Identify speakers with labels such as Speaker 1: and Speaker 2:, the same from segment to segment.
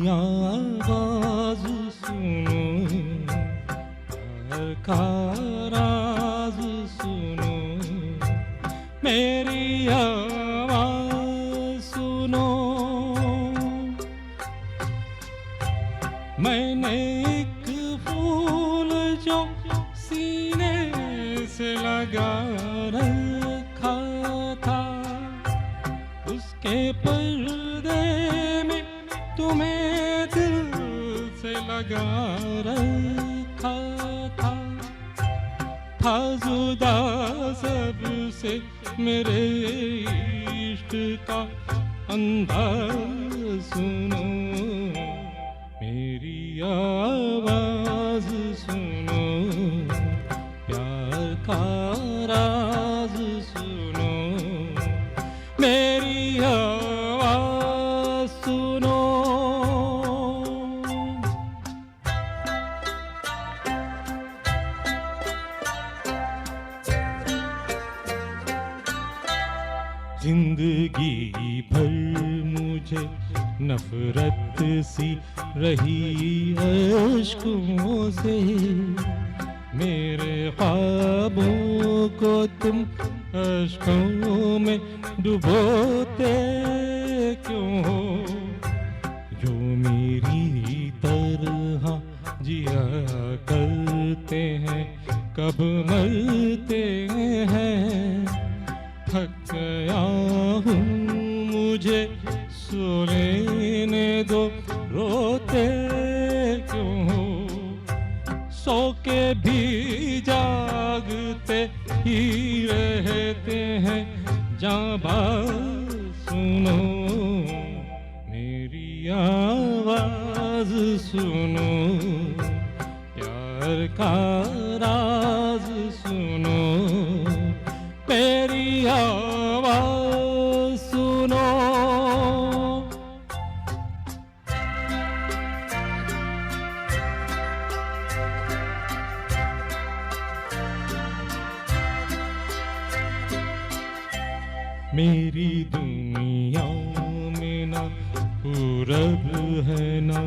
Speaker 1: आवाज सुनो, प्यार का राज सुनो, मेरी आवाज सुनो। मैंने एक फूल जो सीने से लगा रखा था, उसके पर्दे में तुम्हें दिल से लगा रखा था जुदा सबसे मेरे इश्क का अंदाज सुनो, मेरी आवाज सुनो, प्यार का राज सुनो, मेरी आवाज सुनो। जिंदगी भर मुझे नफरत सी रही अश्कों से, मेरे ख्वाबों को तुम अश्कों में डुबोते क्यों हो, जो मेरी तरह जिया करते हैं कब मरते हैं। थक गया हूँ मुझे सो लेने दो, रोते क्यों हो, सो के भी जागते ही रहते हैं। जाबाज सुनो, मेरी आवाज सुनो, प्यार का राज सुनो, मेरी आवाज सुनो। मेरी दुनिया में ना पूरब है ना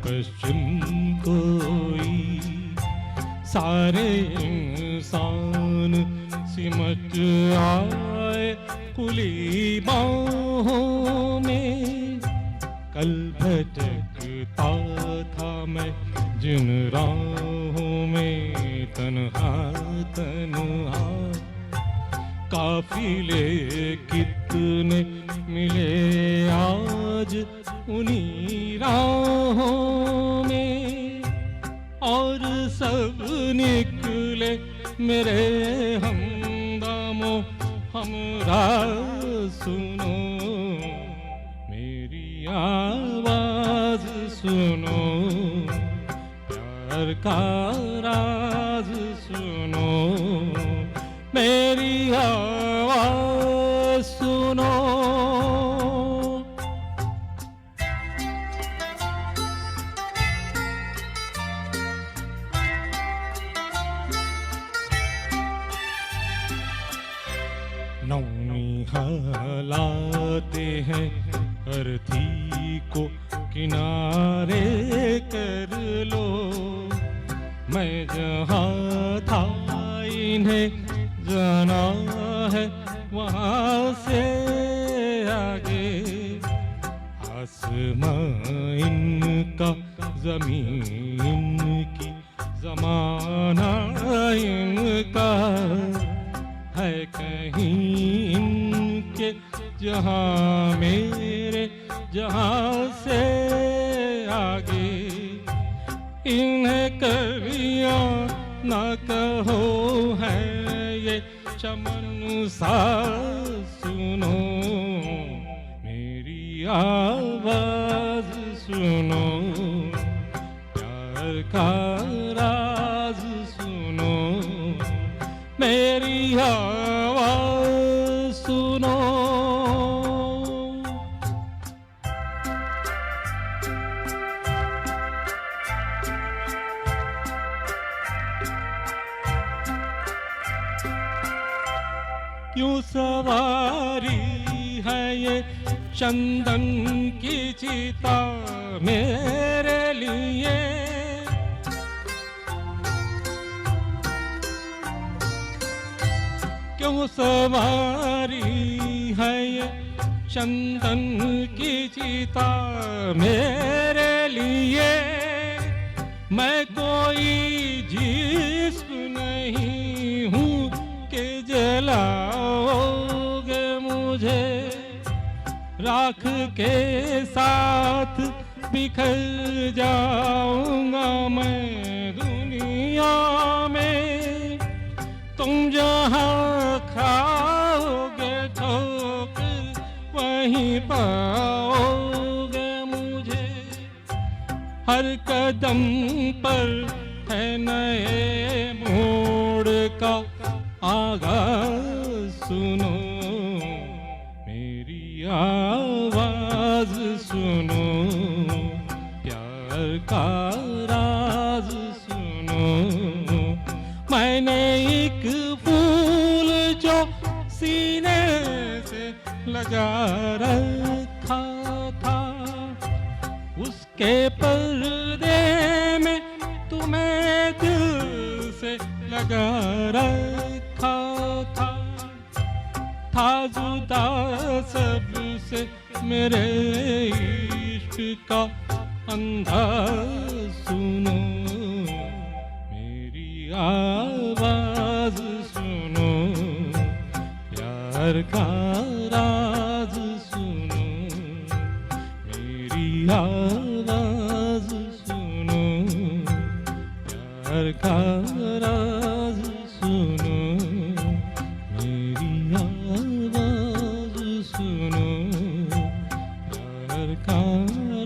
Speaker 1: पश्चिम कोई, सारे इंसान सिमट आए खुली बाहों में। कल भटकता था मैं जिन राहों में तन्हा तन्हा, काफिले कितने मिले आज उन्हीं राहों में, और सब निकले मेरे हमदमों हमराह सुनो, मेरी आवाज सुनो, प्यार का राज सुनो, मेरी आवाज सुनो। नौनिहालाते हैं अर्थी को किनारे कर लो, मैं जहाँ था इन्हें जाना है वहाँ से आगे। आसमां इनका ज़मीन की ज़माना इनका है कहीं इनके जहाँ मेरे जहाँ से आगे। इन्हें करिया ना कहो है ये चमन सा सुनो, मेरी आवाज सुनो, प्यार का राज सुनो, मेरी आवाज सुनो। क्यों सवारी है ये चंदन की चिता मेरे लिए। क्यों सवारी है ये चंदन की चिता मेरे लिए। मैं कोई जिस्म नहीं हूँ कि जलाओगे मुझे। राख के साथ बिखर जाऊंगा मैं दुनिया में। तुम जहाँ खाओगे ठोकर वहीं पाओगे मुझे। हर कदम पर है नए मोड़ का आगाज सुनो। मेरी आवाज सुनो, प्यार का राज सुनो। मैंने एक फूल जो सीने से लगा रखा था, उसके पर्दे में तुम्हें दिल से लगा रखा था। जुदा सबसे मेरे इश्क का अंदाज सुनो। मेरी आवाज सुनो, प्यार का राज सुनो। मेरी आवाज सुनो, प्यार का राज सुनो। मेरी आवाज सुनो, प्यार का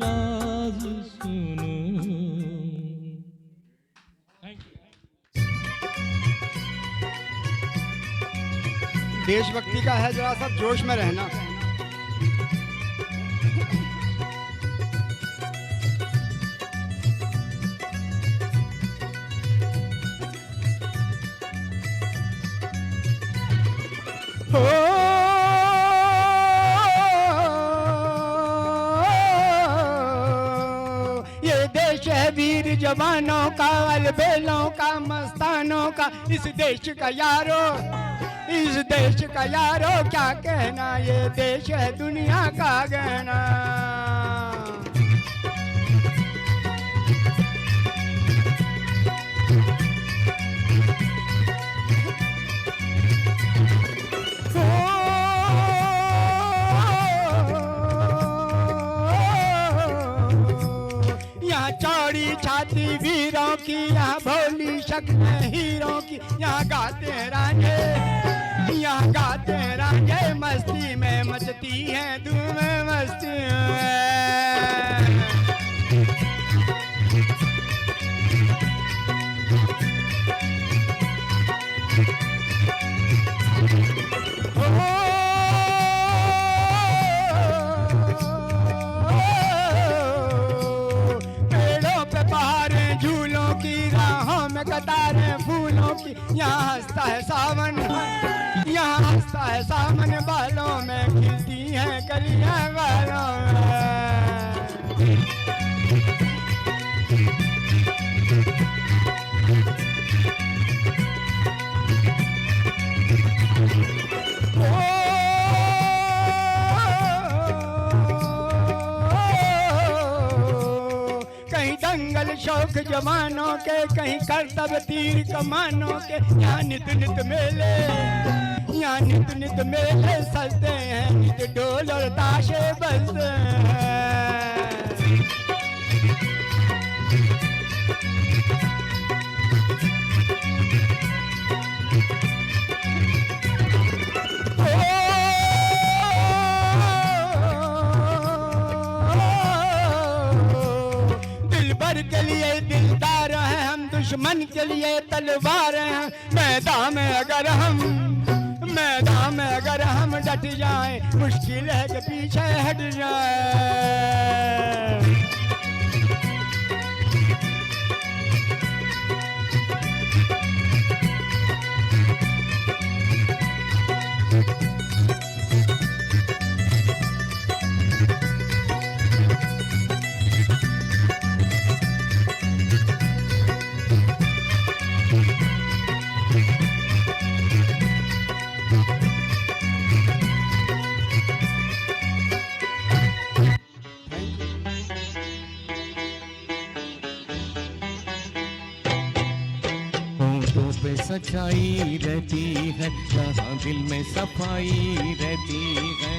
Speaker 1: राज सुनो। Thank you.
Speaker 2: देशभक्ति का है, जरा सा जोश में रहना। हो ये देश है वीर जवानों का, अलबेलों का, मस्तानों का। इस देश का यारो, इस देश का यारो क्या कहना। ये देश है दुनिया का गहना। यहाँ चौड़ी छाती वीरों की, यहाँ भोली शक्लें हीरों की। यहाँ गाते हैं रांझे, यहाँ गाते हैं रांझे, मस्ती में मचती है धूम मस्ती में। पेड़ों पे बहारें झूलों की, राहों में कतारें फूलों की। यहाँ हंसता है सावन, यहाँ हंसता है सावन, बालों में खिलती हैं कलियां बालों में। कहीं दंगल शौक जवानों के, कहीं करतब तीर कमानों के। यहाँ नित नित मेले, यहाँ नित नित मेले सजते हैं, नित ढोल और ताशे बजते हैं। दिलबर के लिए दिलदार हैं हम, दुश्मन के लिए तलवार हैं। मैदान में अगर हम डट जाएं, मुश्किल है कि पीछे हट जाएं।
Speaker 3: पे सच्चाई रहती है, जहाँ दिल में सफाई रहती है।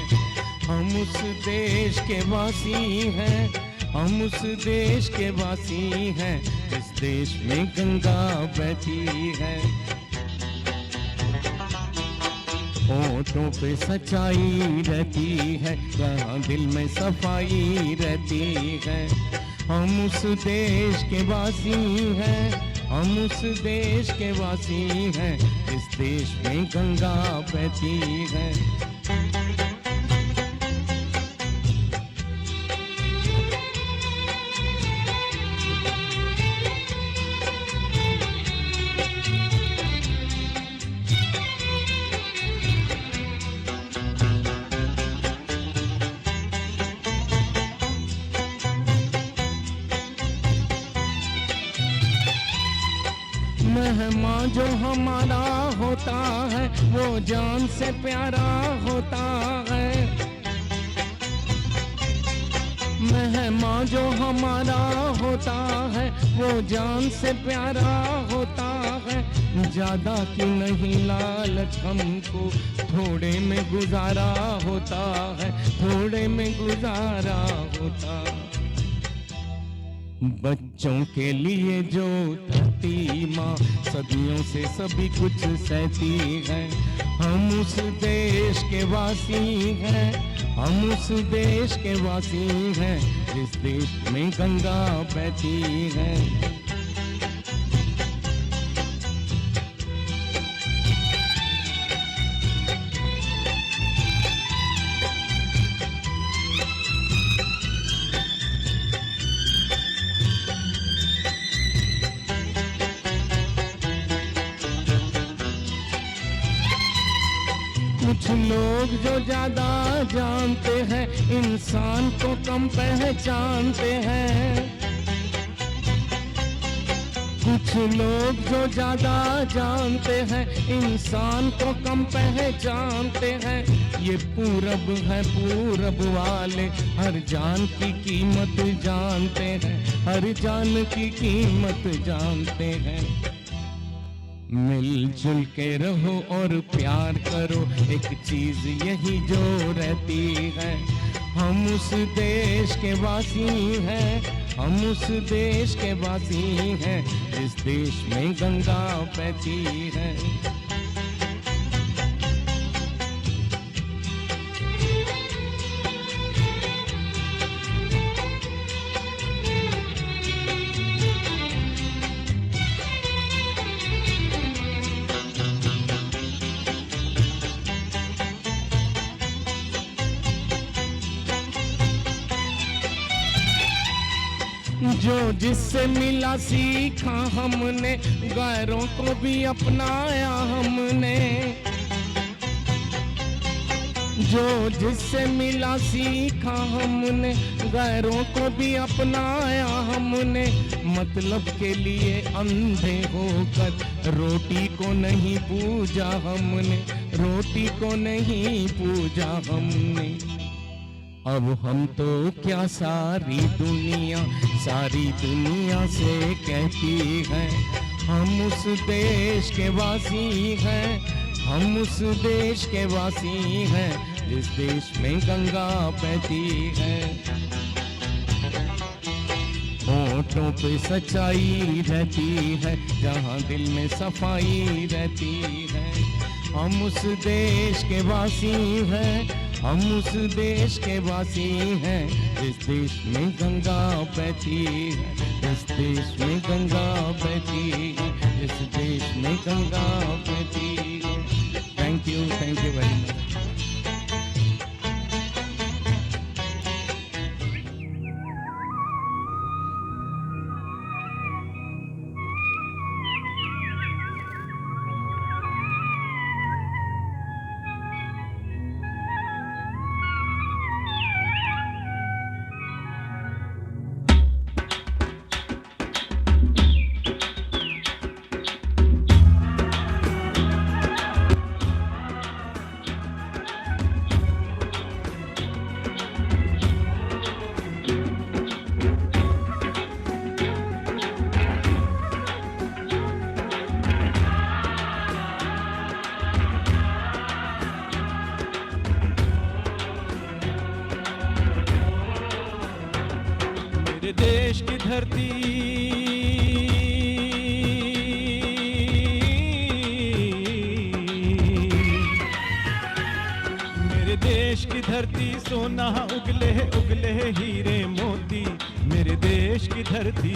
Speaker 3: हम उस देश के वासी हैं, हम उस देश के वासी हैं, इस देश में गंगा बहती है। होठों पे सच्चाई रहती है, जहाँ दिल में सफाई रहती है। हम उस देश के वासी हैं, हम उस देश के वासी हैं, इस देश में गंगा बहती है। मेहमान जो हमारा होता है, वो जान से प्यारा होता है। मेहमान जो हमारा होता है, वो जान से प्यारा होता है। ज्यादा की नहीं लालच हमको, थोड़े में गुजारा होता है, थोड़े में गुजारा होता है। बच्चों के लिए जो धरती माँ सदियों से सभी कुछ सहती है। हम उस देश के वासी हैं, हम उस देश के वासी हैं, जिस देश में गंगा बहती है। कुछ लोग जो ज्यादा जानते हैं, इंसान को कम पहचानते हैं। कुछ लोग जो ज्यादा जानते हैं, इंसान को कम पहचानते हैं। ये पूरब है, पूरब वाले हर जान की कीमत जानते हैं, हर जान की कीमत जानते हैं। मिलजुल के रहो और प्यार करो, एक चीज यही जो रहती है। हम उस देश के वासी हैं, हम उस देश के वासी हैं, जिस देश में गंगा बहती है। जो जिससे मिला सीखा हमने, गैरों को भी अपनाया हमने। जो जिससे मिला सीखा हमने, गैरों को भी अपनाया हमने। मतलब के लिए अंधे होकर रोटी को नहीं पूजा हमने, रोटी को नहीं पूजा हमने। अब हम तो क्या सारी दुनिया से कहती है। हम उस देश के वासी हैं, हम उस देश के वासी हैं, जिस देश में गंगा बहती है। होठों पे सच्चाई रहती है, जहाँ दिल में सफाई रहती है। हम उस देश के वासी हैं, हम उस देश के वासी हैं, जिस देश में गंगा बहती है, जिस देश में गंगा बहती है, जिस देश में गंगा बहती है। Thank you very much.
Speaker 4: धरती सोना उगले उगले हीरे मोती, मेरे देश की धरती।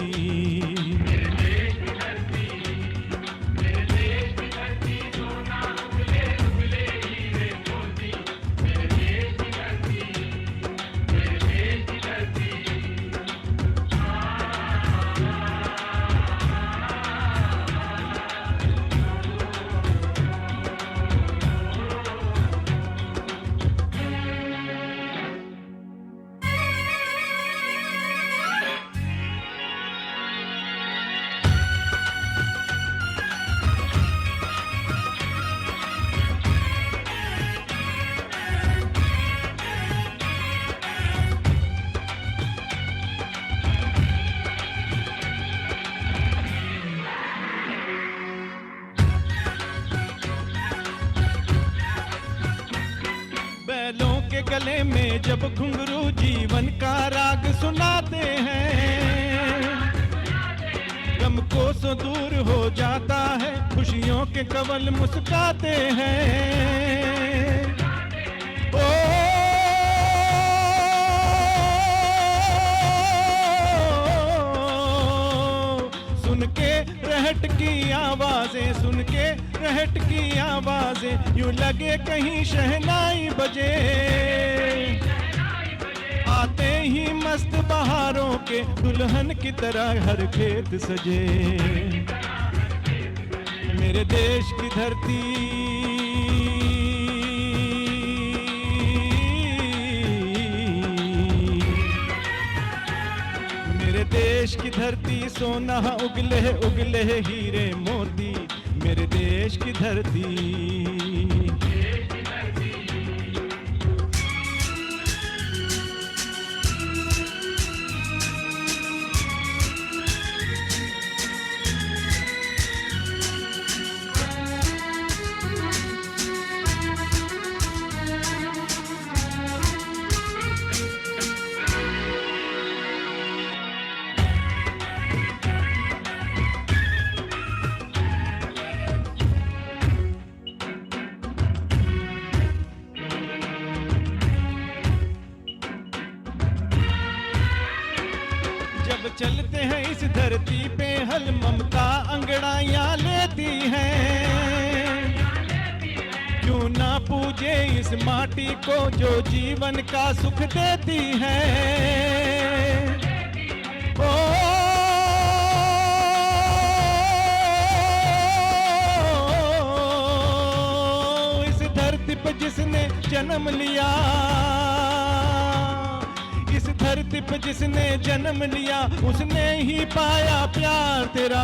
Speaker 4: बैलों के गले में जब घुंघरू जीवन का राग सुनाते हैं, गम को सो दूर हो जाता है, खुशियों के कवल मुस्काते हैं। ओ सुन के रहट की आवाजें, सुन के रहट की आवाजें, यूं लगे कहीं शहनाई बजे। आते ही मस्त बहारों के दुल्हन की तरह हर खेत सजे, मेरे देश की धरती। मेरे देश की धरती सोना उगले उगले हीरे मोती, मेरे देश की धरती। चलते हैं इस धरती पे हल ममता अंगड़ाइयां लेती हैं, क्यों ना पूजे इस माटी को जो जीवन का सुख देती है। ओ इस धरती पे जिसने जन्म लिया, इस धरती पे जिसने जन्म लिया, उसने ही पाया प्यार तेरा।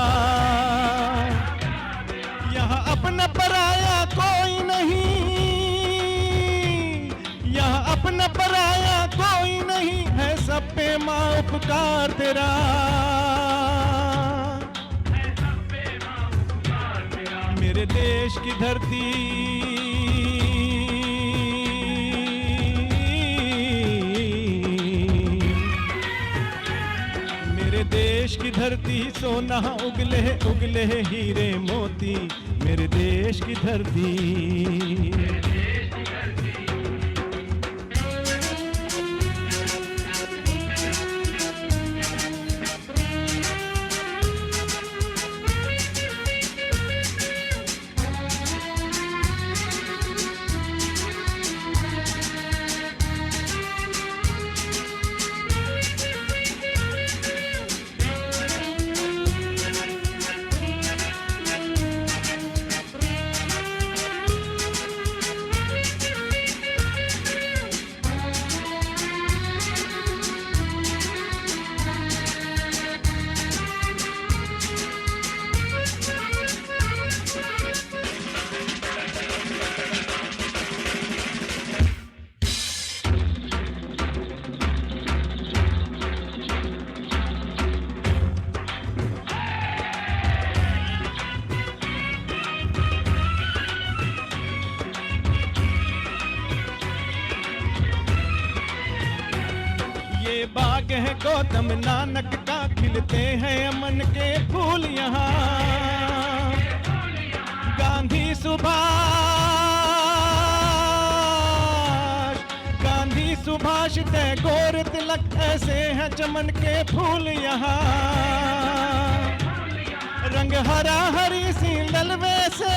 Speaker 4: यहाँ अपना पराया कोई नहीं, यहाँ अपना पराया कोई नहीं है, सब पे माँ उपकार तेरा। मेरे देश की धरती, देश की धरती सोना उगले उगले हीरे मोती, मेरे देश की धरती। बाग है गौतम नानक का, खिलते हैं अमन के फूल यहाँ। गांधी सुभाष, गांधी प्रकाश टैगोर तिलक ऐसे हैं चमन के फूल यहाँ। रंग हरा हरी सी ललवे से,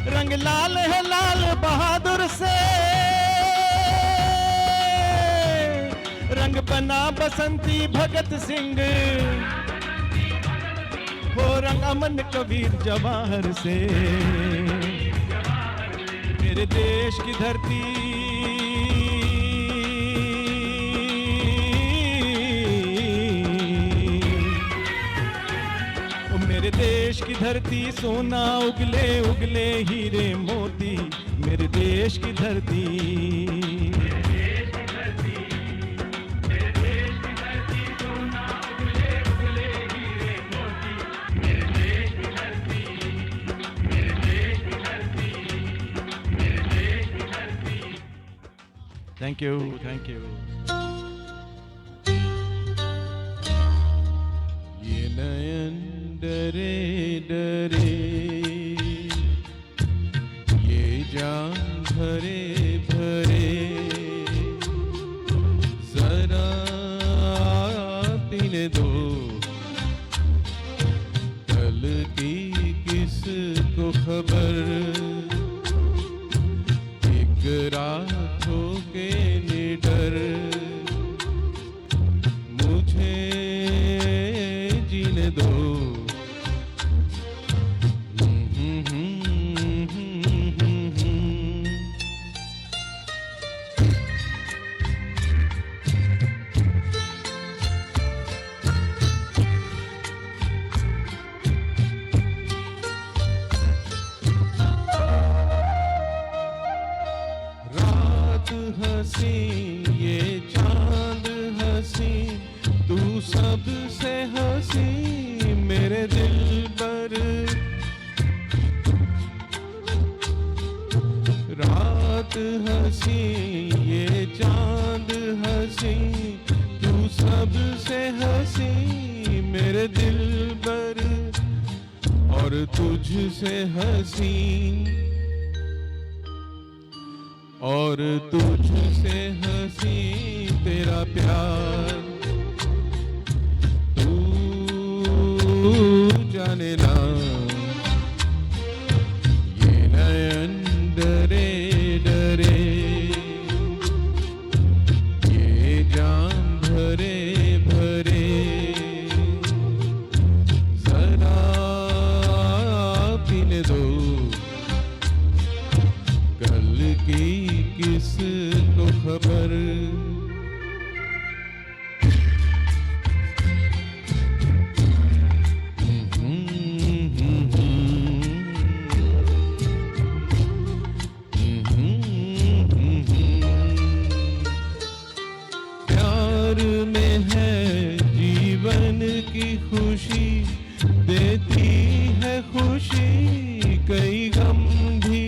Speaker 4: रंग लाल है लाल बहादुर से, रंग बना बसंती भगत सिंह, हो रंग अमन कबीर जवाहर से। मेरे देश की धरती मेरे देश की धरती सोना उगले उगले हीरे मोती। मेरे देश की धरती थैंक यू थैंक यू। ये नयन डरे डरे, ये जान भरे भरे, जरा पीने दो कल की किसको खबर। एक रात हो के निडर मुझे जीने दो। हंसी ये चांद हंसी, तू सबसे हंसी मेरे दिल पर। रात हंसी ये चांद हंसी, तू सबसे हंसी मेरे दिल पर। और तुझसे हंसी और तुझसे हंसी तेरा प्यार। तू जाने ना ये नयन डरे डरे, ये जान भरे भरे, जरा पीने दो कल की किसको खबर। प्यार में है जीवन की खुशी, देती है खुशी कई गम भी।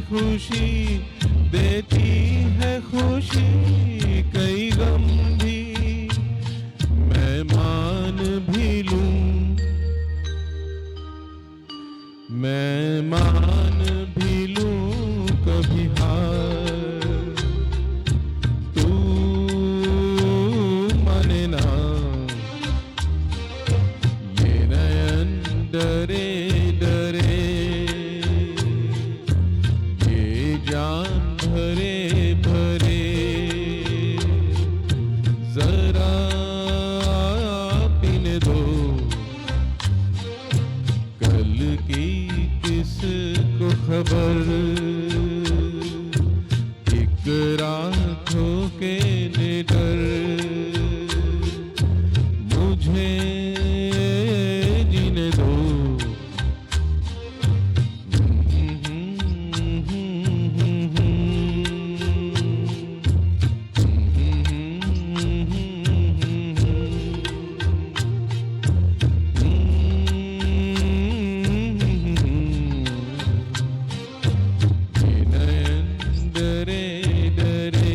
Speaker 4: खुशी देती है खुशी कई गम भी। मैं मान भी लूं, मैं मान भी लूं कभी हार। तू माने ना ये नयन डरे डरे, जान भरे भरे, जरा पीने दो कल की किसको खबर। एक रात हो के निडर मुझे जीने दो। डरे डरे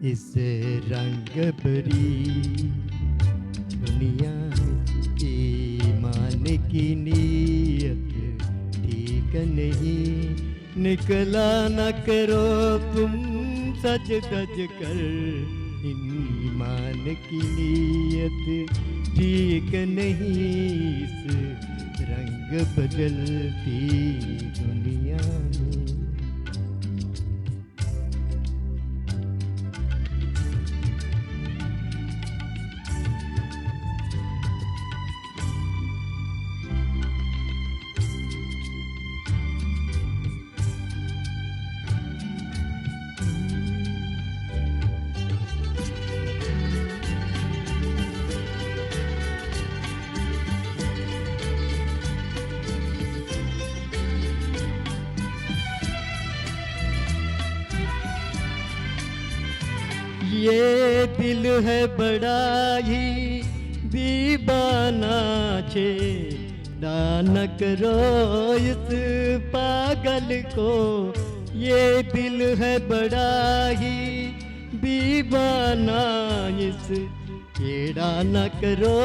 Speaker 2: इस रंग भरी दुनिया में ईमान की नीयत ठीक नहीं, निकला न करो तुम सज धज कर, ईमान की नीयत ठीक नहीं, इस रंग बदलती दुनिया में। ये दिल है बड़ा ही दीवाना, छेड़ा न करो इस पागल को, ये दिल है बड़ा ही दीवाना, इस छेड़ा न करो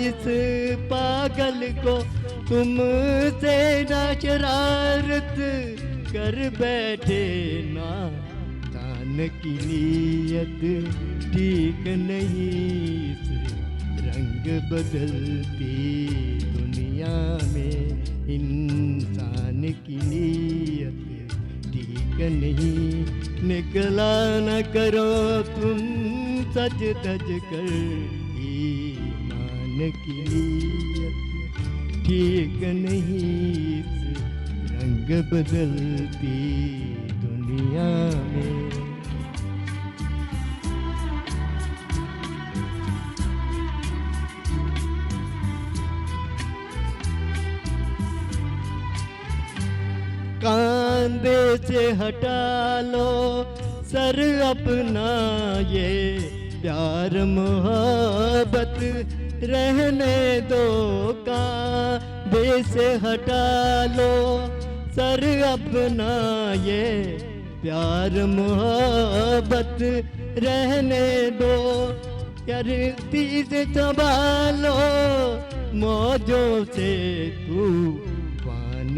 Speaker 2: इस पागल को, तुमसे ना शरारत कर बैठे ना, की नीयत ठीक नहीं, इस रंग बदलती दुनिया में, इंसान की नीयत ठीक नहीं, निकला न करो तुम सज धज कर, ईमान की नीयत ठीक नहीं, इस रंग बदलती दुनिया में। कांधे से हटा लो सर अपना, ये प्यार मोहब्बत रहने दो, कांधे से हटा लो सर अपना, ये प्यार मोहब्बत रहने दो, करती से संभालो मौजों से तू,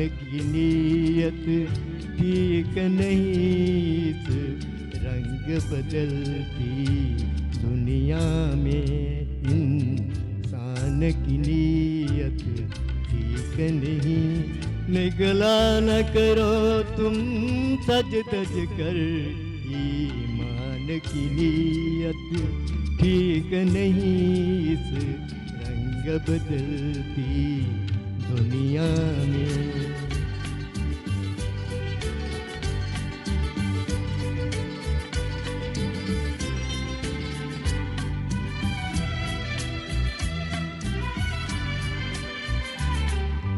Speaker 2: की नीयत ठीक नहीं, इस रंग बदलती दुनिया में, इंसान की नीयत ठीक नहीं, निकला न करो तुम सज धज कर, ईमान की नीयत ठीक नहीं, इस रंग बदलती दुनिया में।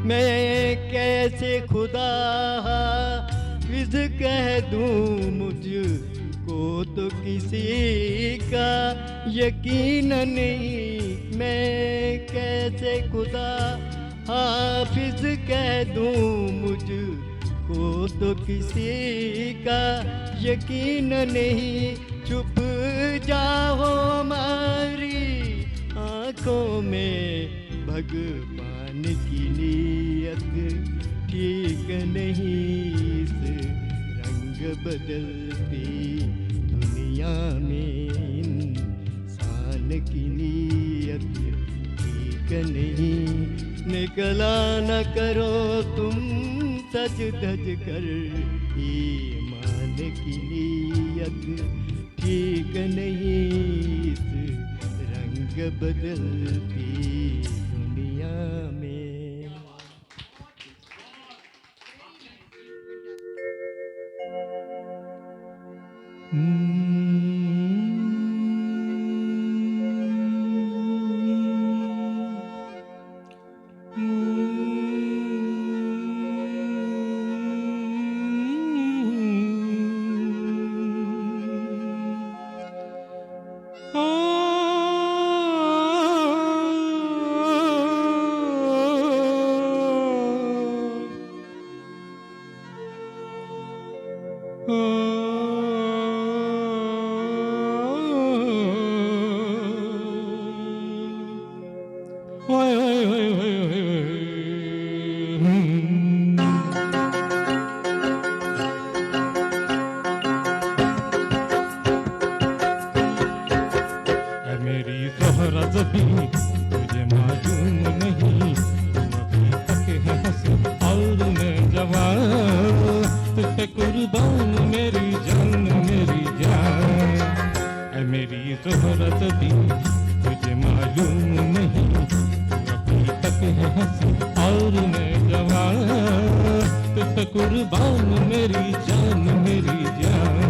Speaker 2: मैं कैसे खुदा हाफिज कह दूं, मुझको तो किसी का यकीन नहीं, मैं कैसे खुदा हाफिज कह दूं, मुझको तो किसी का यकीन नहीं, छुप जाओ हमारी आँखों में, भगवान की नीयत ठीक नहीं, इस रंग बदलती दुनिया में, इंसान की नीयत ठीक नहीं, निकला न करो तुम सज धज कर, ईमान की नीयत ठीक नहीं, इस रंग बदलती दुनिया में।
Speaker 1: जोहरत भी तुझे मालूम नहीं, तू अभी तक है हंसी और मैं जवान, तुझ पे कुर्बान मेरी जान मेरी जान। ऐ मेरी जोहरत भी तुझे मालूम नहीं, तू अभी तक है हंसी और मैं जवान, तुझ पे कुर्बान मेरी जान मेरी जान।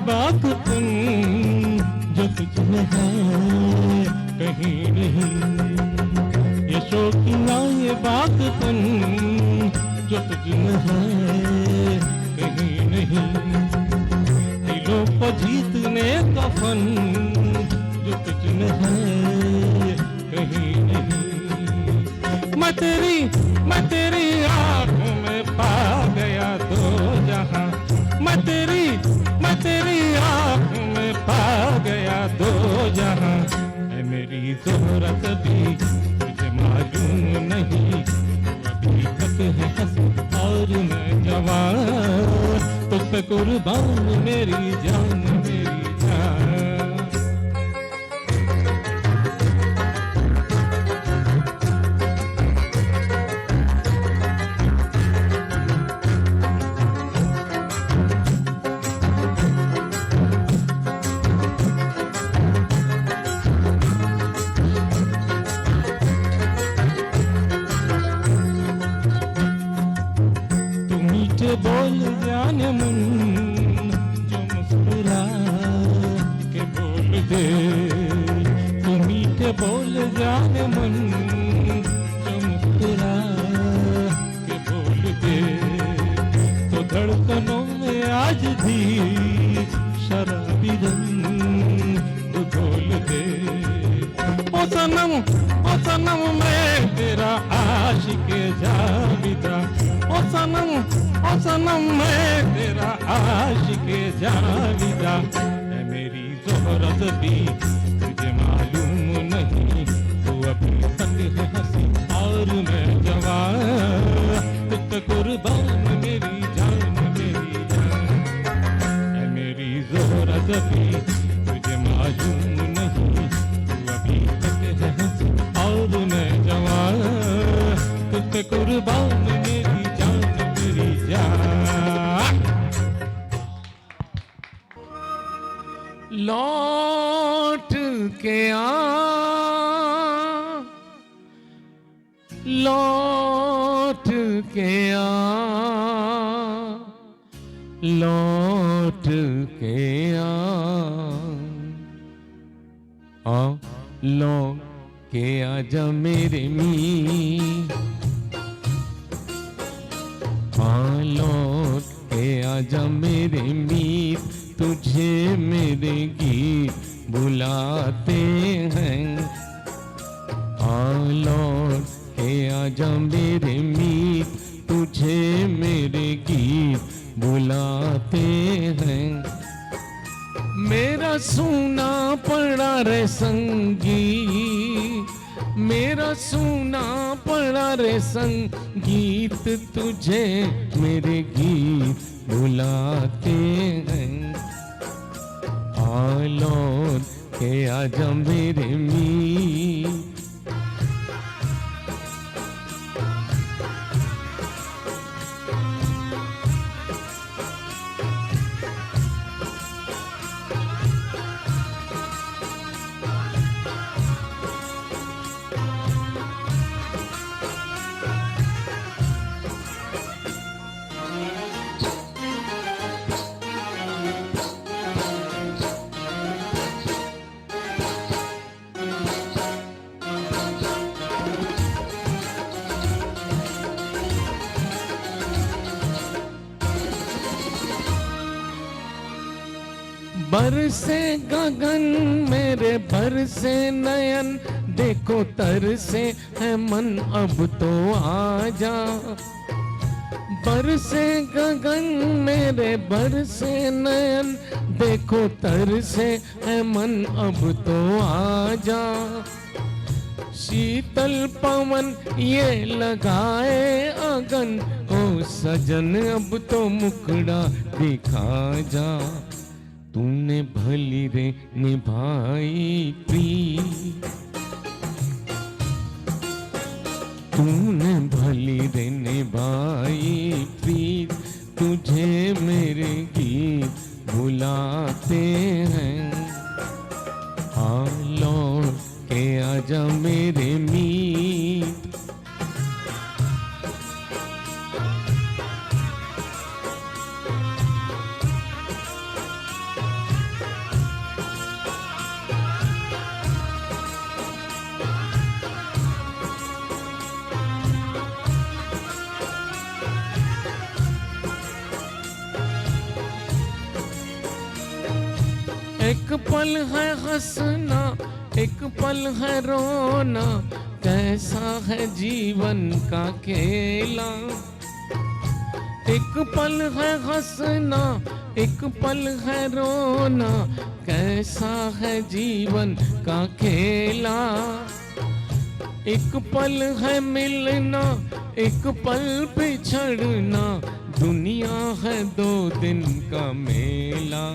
Speaker 1: बात तुम जो कुछ में है कहीं नहीं, ये शौकिया ये बात तुम जो कुछ में है कहीं नहीं, दिलों को जीतने का फन जो कुछ में है कहीं नहीं। मैं तेरी आंखों में पा गया दो जहां, मैं तेरी आँखों में पा गया दो जहां। है मेरी जोहरत भी तुझे मालूम नहीं, तू अभी तक है हंसी और मैं जवान, तुझ पे कुर्बान मेरी जान मेरी जान। बोल जाने मन जो मुस्कुरा के बोल दे, तू मीठे बोल जाने मन जो मुस्कुरा के बोल दे, तो धड़कनों में आज भी शराबी रंग घोल दे। ओ सनम मैं तेरा आशिक जाविदा, ओ सनम मैं तेरा आशिक जाविदा। है मेरी जोहरत भी तुझे मालूम नहीं, तू अभी तक है हंसी और मैं जवान, तुझ पे कुर्बान मेरी जान मेरी जान। है मेरी जोहरत भी तुझे मालूम नहीं, तू अभी तक है हंसी और मैं जवान, तुझ पे कुर्बान मेरी जान मेरी जान।
Speaker 3: लौट के आ, लौट के आ, लौट के आ, लौट के आजा मेरे मीत, लौट के आजा मेरे मीत, तुझे मेरे गीत बुलाते हैं। लौट के आजा मेरे मीत, तुझे मेरे गीत बुलाते हैं। मेरा सूना पड़ा रे संगीत, मेरा सूना पड़ा रे संगीत, तुझे मेरे गीत बुलाते हैं। लौट के आजा मेरे मीत, बरसे गगन मेरे बरसे नयन, देखो तरसे है मन अब तो आजा। बरसे गगन मेरे बरसे नयन, देखो तरसे है मन अब तो आजा। शीतल पवन ये लगाए अगन, ओ सजन अब तो मुखड़ा दिखा जा। तूने भली रे निभाई प्रीत, तूने भली रे निभाई प्रीत, तुझे मेरे गीत बुलाते हैं। आ लौट के आजा मेरे मीत। एक पल है हंसना, एक पल है रोना, कैसा है जीवन का खेला। एक पल है हंसना, एक पल है रोना, कैसा है जीवन का खेला। एक पल है मिलना, एक पल बिछड़ना, दुनिया है 2 दिन का मेला।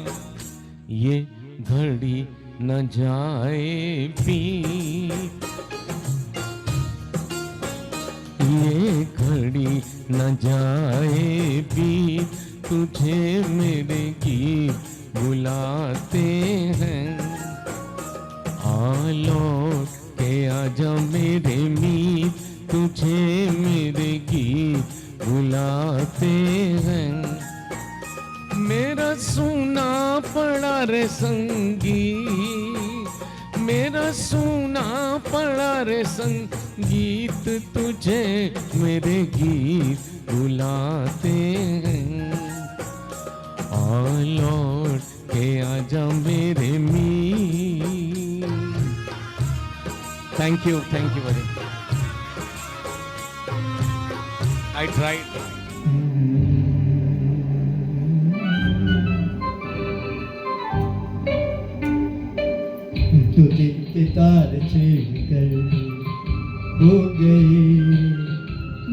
Speaker 3: ये घड़ी न जाए बीत, ये घड़ी न जाए बीत, तुझे मेरे गीत बुलाते हैं। आ लौट के आजा मेरे मीत, तुझे मेरे गीत बुलाते हैं। मेरा सूना पड़ा रे संगीत, मेरा सूना पड़ा रे संगीत, तुझे मेरे गीत बुलाते हैं। आ लौट के आजा मेरे मीत। Thank you very much. I tried.
Speaker 5: तो दिल के तार छेड़ कर हो गए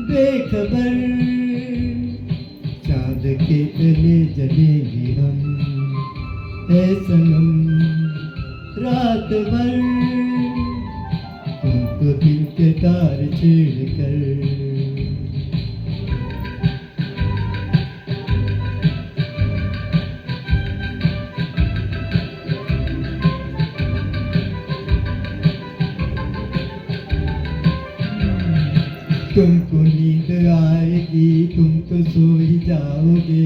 Speaker 5: बेखबर, चांद के तले जलेंगे हम ऐ सनम रात भर। तुम तो दिल के तार छेड़ कर तुमको नींद आएगी, तुम तो सो ही जाओगे।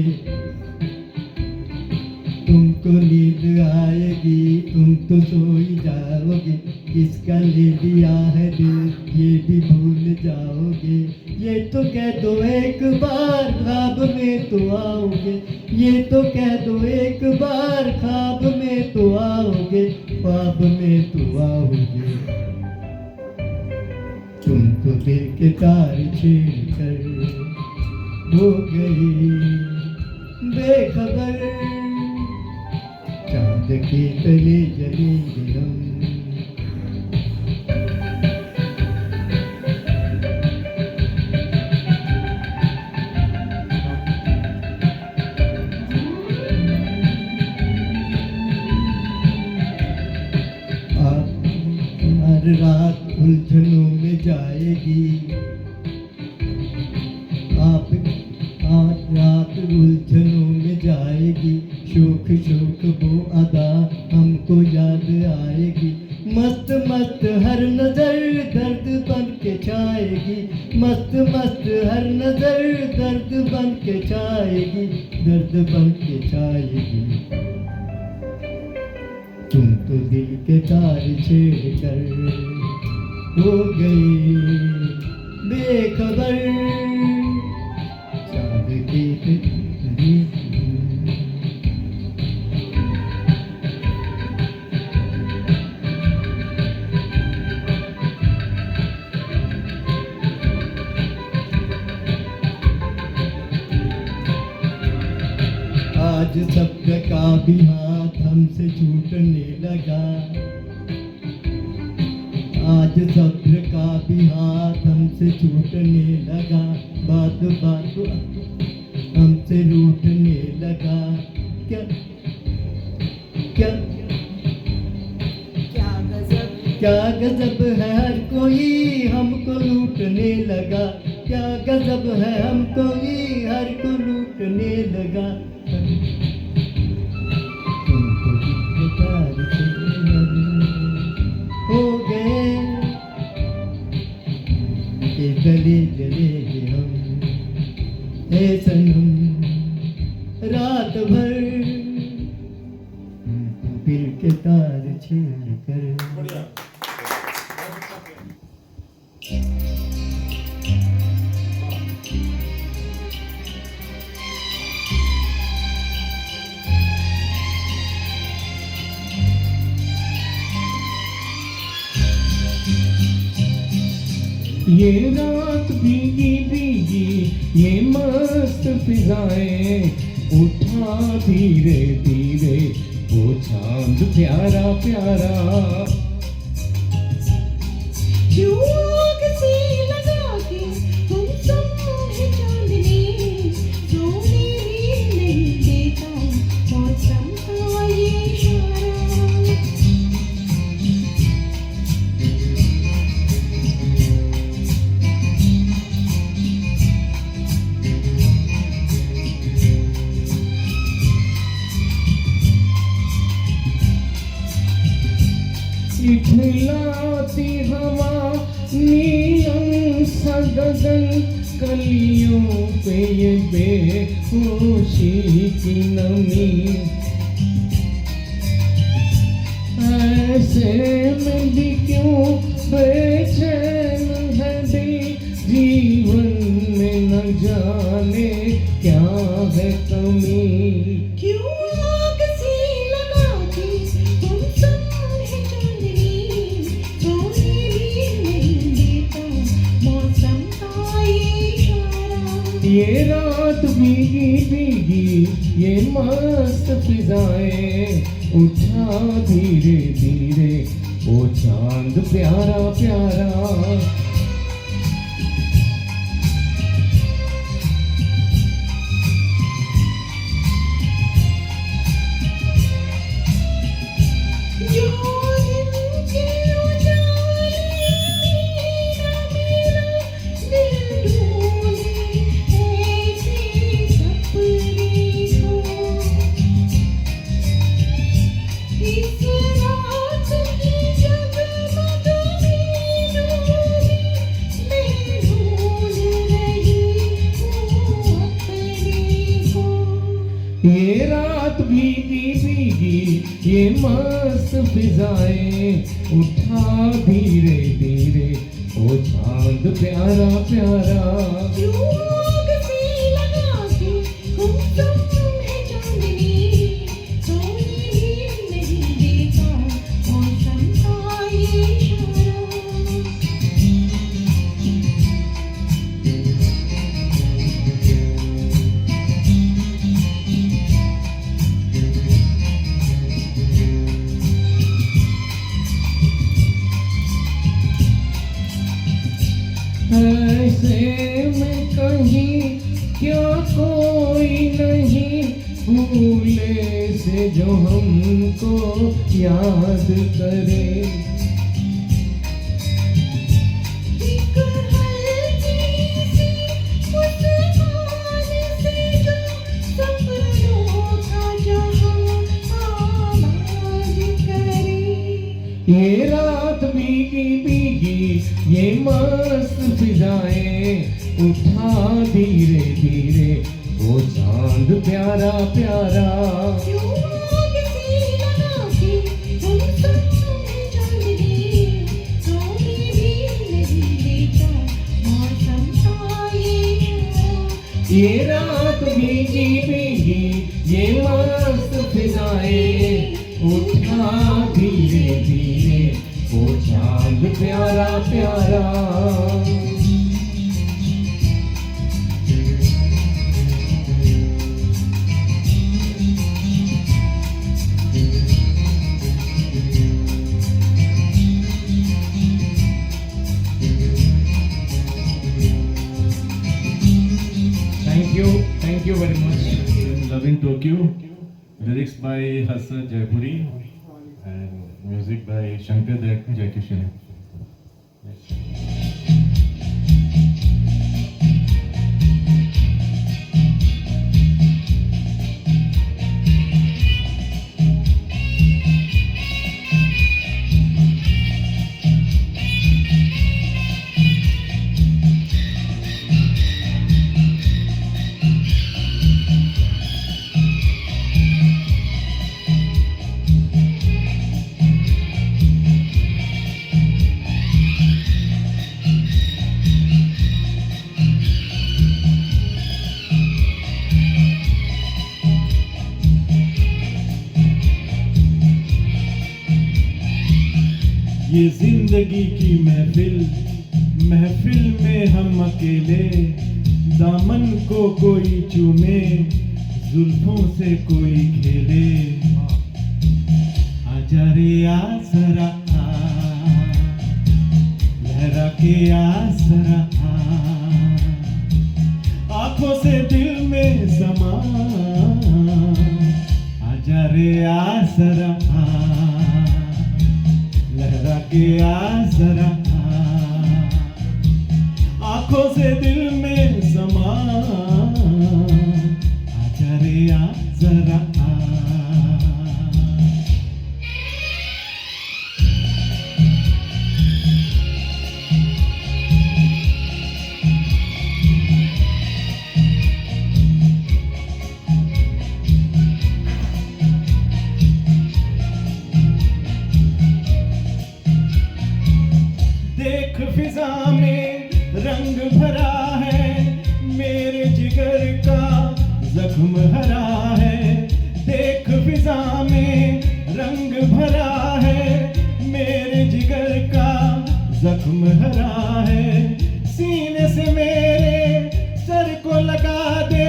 Speaker 5: तुमको नींद आएगी, तुम तो सो ही जाओगे। किसका ले लिया है दिल ये भी भूल जाओगे। ये तो कह दो एक बार ख्वाब में तो आओगे, ये तो कह दो एक बार ख्वाब में तो आओगे, ख्वाब में तो आओगे। तुम तो दिल के तार छेड़ कर हो गई बेखबर, चांद के तले जलेंगे हम। हर रात उलझनों में जाएगी, आप आज रात उलझनों में जाएगी। शोक शोक वो अदा हमको याद आएगी। मस्त मस्त हर नजर दर्द बन के छाएगी, मस्त मस्त हर नजर दर्द बन के छाएगी, दर्द बन के छाएगी। तुम तो दिल के तार छेड़ कर हो गई बेखबर, चांद के तले। आज सब्र का भी हाथ हमसे छूटने लगा, आज सब्र का भी हाथ हमसे छूटने लगा, बात बात हमसे रूठने लगा। क्या क्या क्या गजब है हर कोई हमको लूटने लगा, क्या गजब है हमको ही हर को लूटने लगा। तुमको प्यार से हो गए कि गले गले हम हे सनम, रात भर दिल के तार छेड़ कर।
Speaker 3: ये रात भीगी भीगी ये मस्त फिजाएं, उठा धीरे धीरे वो चांद प्यारा प्यारा।
Speaker 6: क्यों आग से लगा के तुम समूह चांदनी, सोने नहीं देता मौसम का ये इशारा।
Speaker 3: इठलाती हवा नीलम सा गगन, कलियों पे ये बेहोशी की नमी। ऐसे में भी क्यों बेचैन है दिल, जीवन में न जाने क्या है कमी।
Speaker 6: क्यों आग से लगा के तुम समूह चांदनी, सोने नहीं देता मौसम का ये इशारा।
Speaker 3: ये रात भीगी भीगी ये मस्त फिजाएं, उठा धीरे धीरे वो चांद प्यारा प्यारा।
Speaker 6: जो दिन के उजाले मेरा दिल ढूंढे ऐसे सपने को, इस रात की जगमग मीनों में मैं ढूंढ रही हूँ अपने को।
Speaker 3: ये रात भीगी भीगी ये मस्त फिजाएं, उठा धीरे धीरे वो चांद प्यारा प्यारा।
Speaker 6: क्यों आग से लगा के तुम समूह चांदनी, सोने नहीं देता मौसम का ये इशारा।
Speaker 3: ऐसे में कहीं क्या कोई नहीं भूले से जो हमको याद करे।
Speaker 6: एक हल्की सी मुस्कान से जो सपनों का जहां आबाद करे।
Speaker 3: ये रात भीगी भीगी ये मस्त फिजाएं, उठा धीरे धीरे वो चांद प्यारा प्यारा।
Speaker 6: क्यों आग से लगा के तुम समूह चांदनी, सोने नहीं देता मौसम का ये इशारा।
Speaker 3: ये रात भीगी भीगी ये मस्त फिजाएं, उठा धीरे धीरे वो चांद प्यारा प्यारा। Thank you very much.
Speaker 4: Loving Tokyo, lyrics by Hassan Jaipuri and music by Shankar Jaikishan. ये जिंदगी की महफिल में हम अकेले, दामन को कोई चूमे, जुल्फों से कोई खेले। आजा रे आ जरा आ, लहरा के आ जरा आ, आंखों से दिल में समा। आजा रे आ जरा आ, लहरा के आ जरा आ, आंखों से दिल में समा। आजा रे आ जरा आ। देख फिजा में रंग भरा है, मेरे जिगर का जख्म हरा है। देख फिजा में रंग भरा है, मेरे जिगर का जख्म हरा है। सीने से मेरे सर को लगा दे,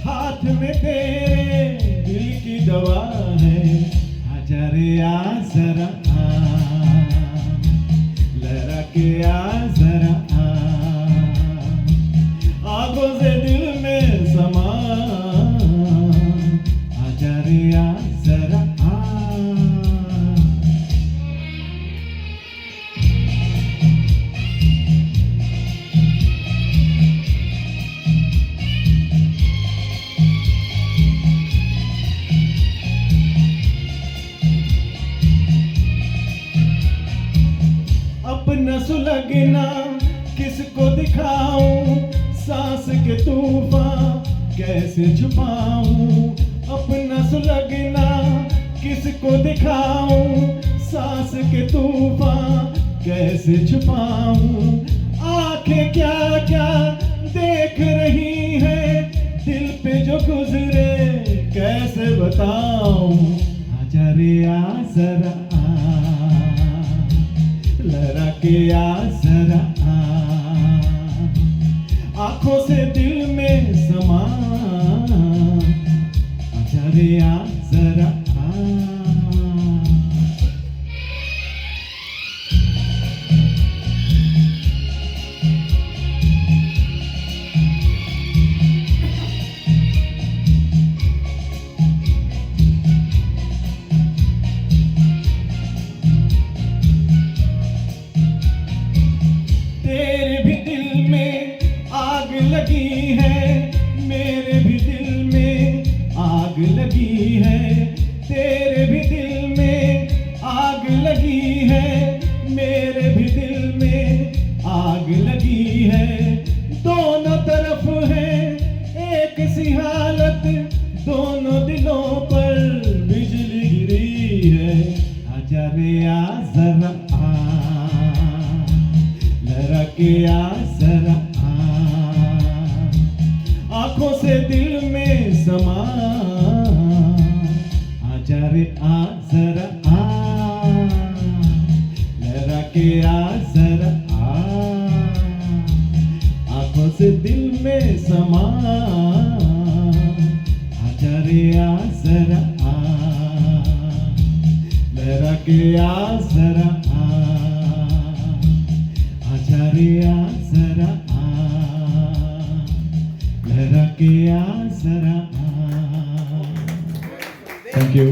Speaker 4: हाथ में तेरे दिल की दवा है। आजा रे आ जरा आ, लहरा के आ जरा आ, आंखों से दिल में समा। आजा रे आ जरा आ। अपना सुलगना किसको दिखाऊं, सांस के तूफान कैसे छुपाऊं। अपना सुलगना किसको दिखाऊं, सांस के तूफान कैसे छुपाऊं। आंखें क्या क्या देख रही है, दिल पे जो गुजरे कैसे बताऊं। आजा रे आ जरा आ, लहरा के आ जरा आ, आंखों से दिल में समा। आजा रे आ जरा आ। तेरे भी दिल में आग लगी है, मेरे भी दिल में आग लगी है। तेरे भी दिल में आग लगी है, मेरे भी दिल में आग लगी है। दोनों तरफ है एक सी हालत, दोनों दिलों पर बिजली गिरी है। आजा रे आ जरा आ, लहरा के आ जरा आ, आंखों से दिल में समा। आजा रे आ जरा आ, लहरा के आ जरा आ, आंखों से दिल में समा। आजा रे आ जरा आ, लहरा के आ जरा आ, आजा रे आ जरा आ, लहरा
Speaker 5: के आ जरा थैंक यू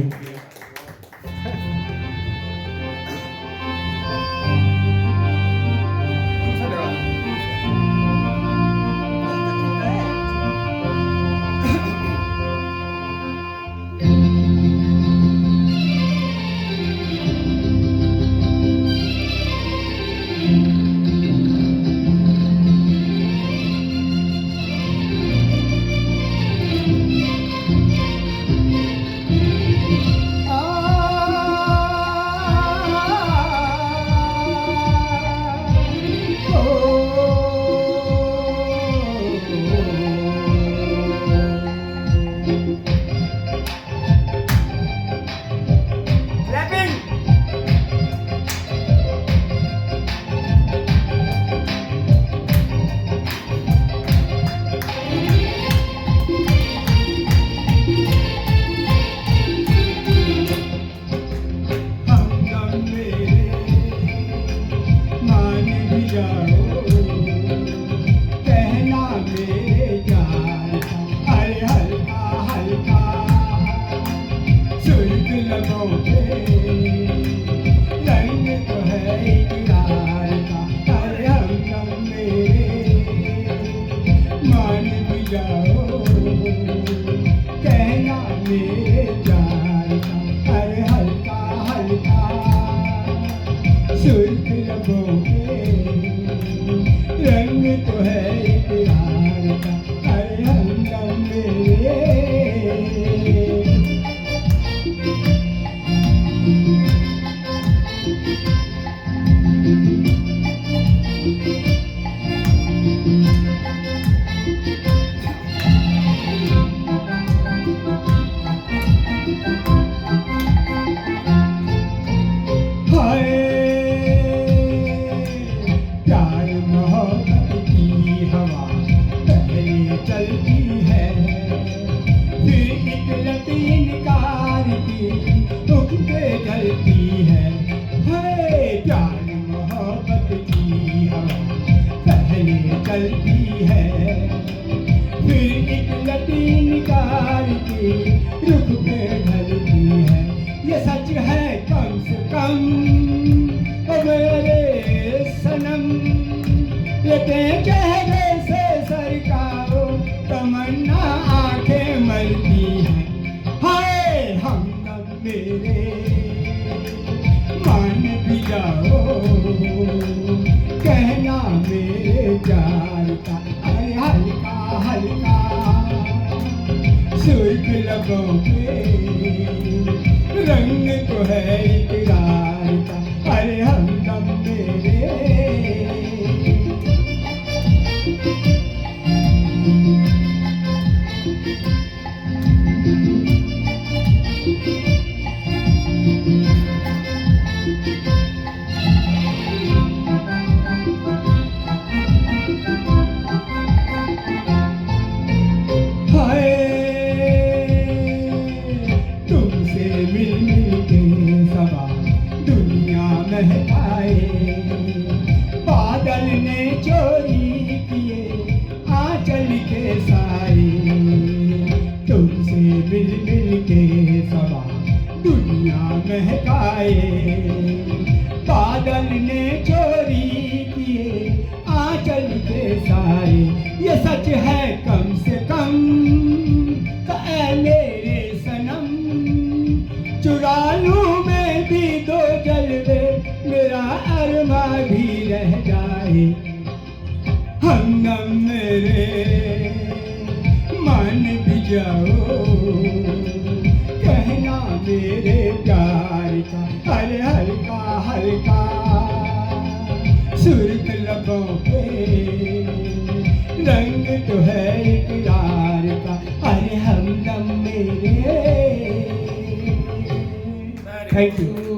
Speaker 2: थैंक यू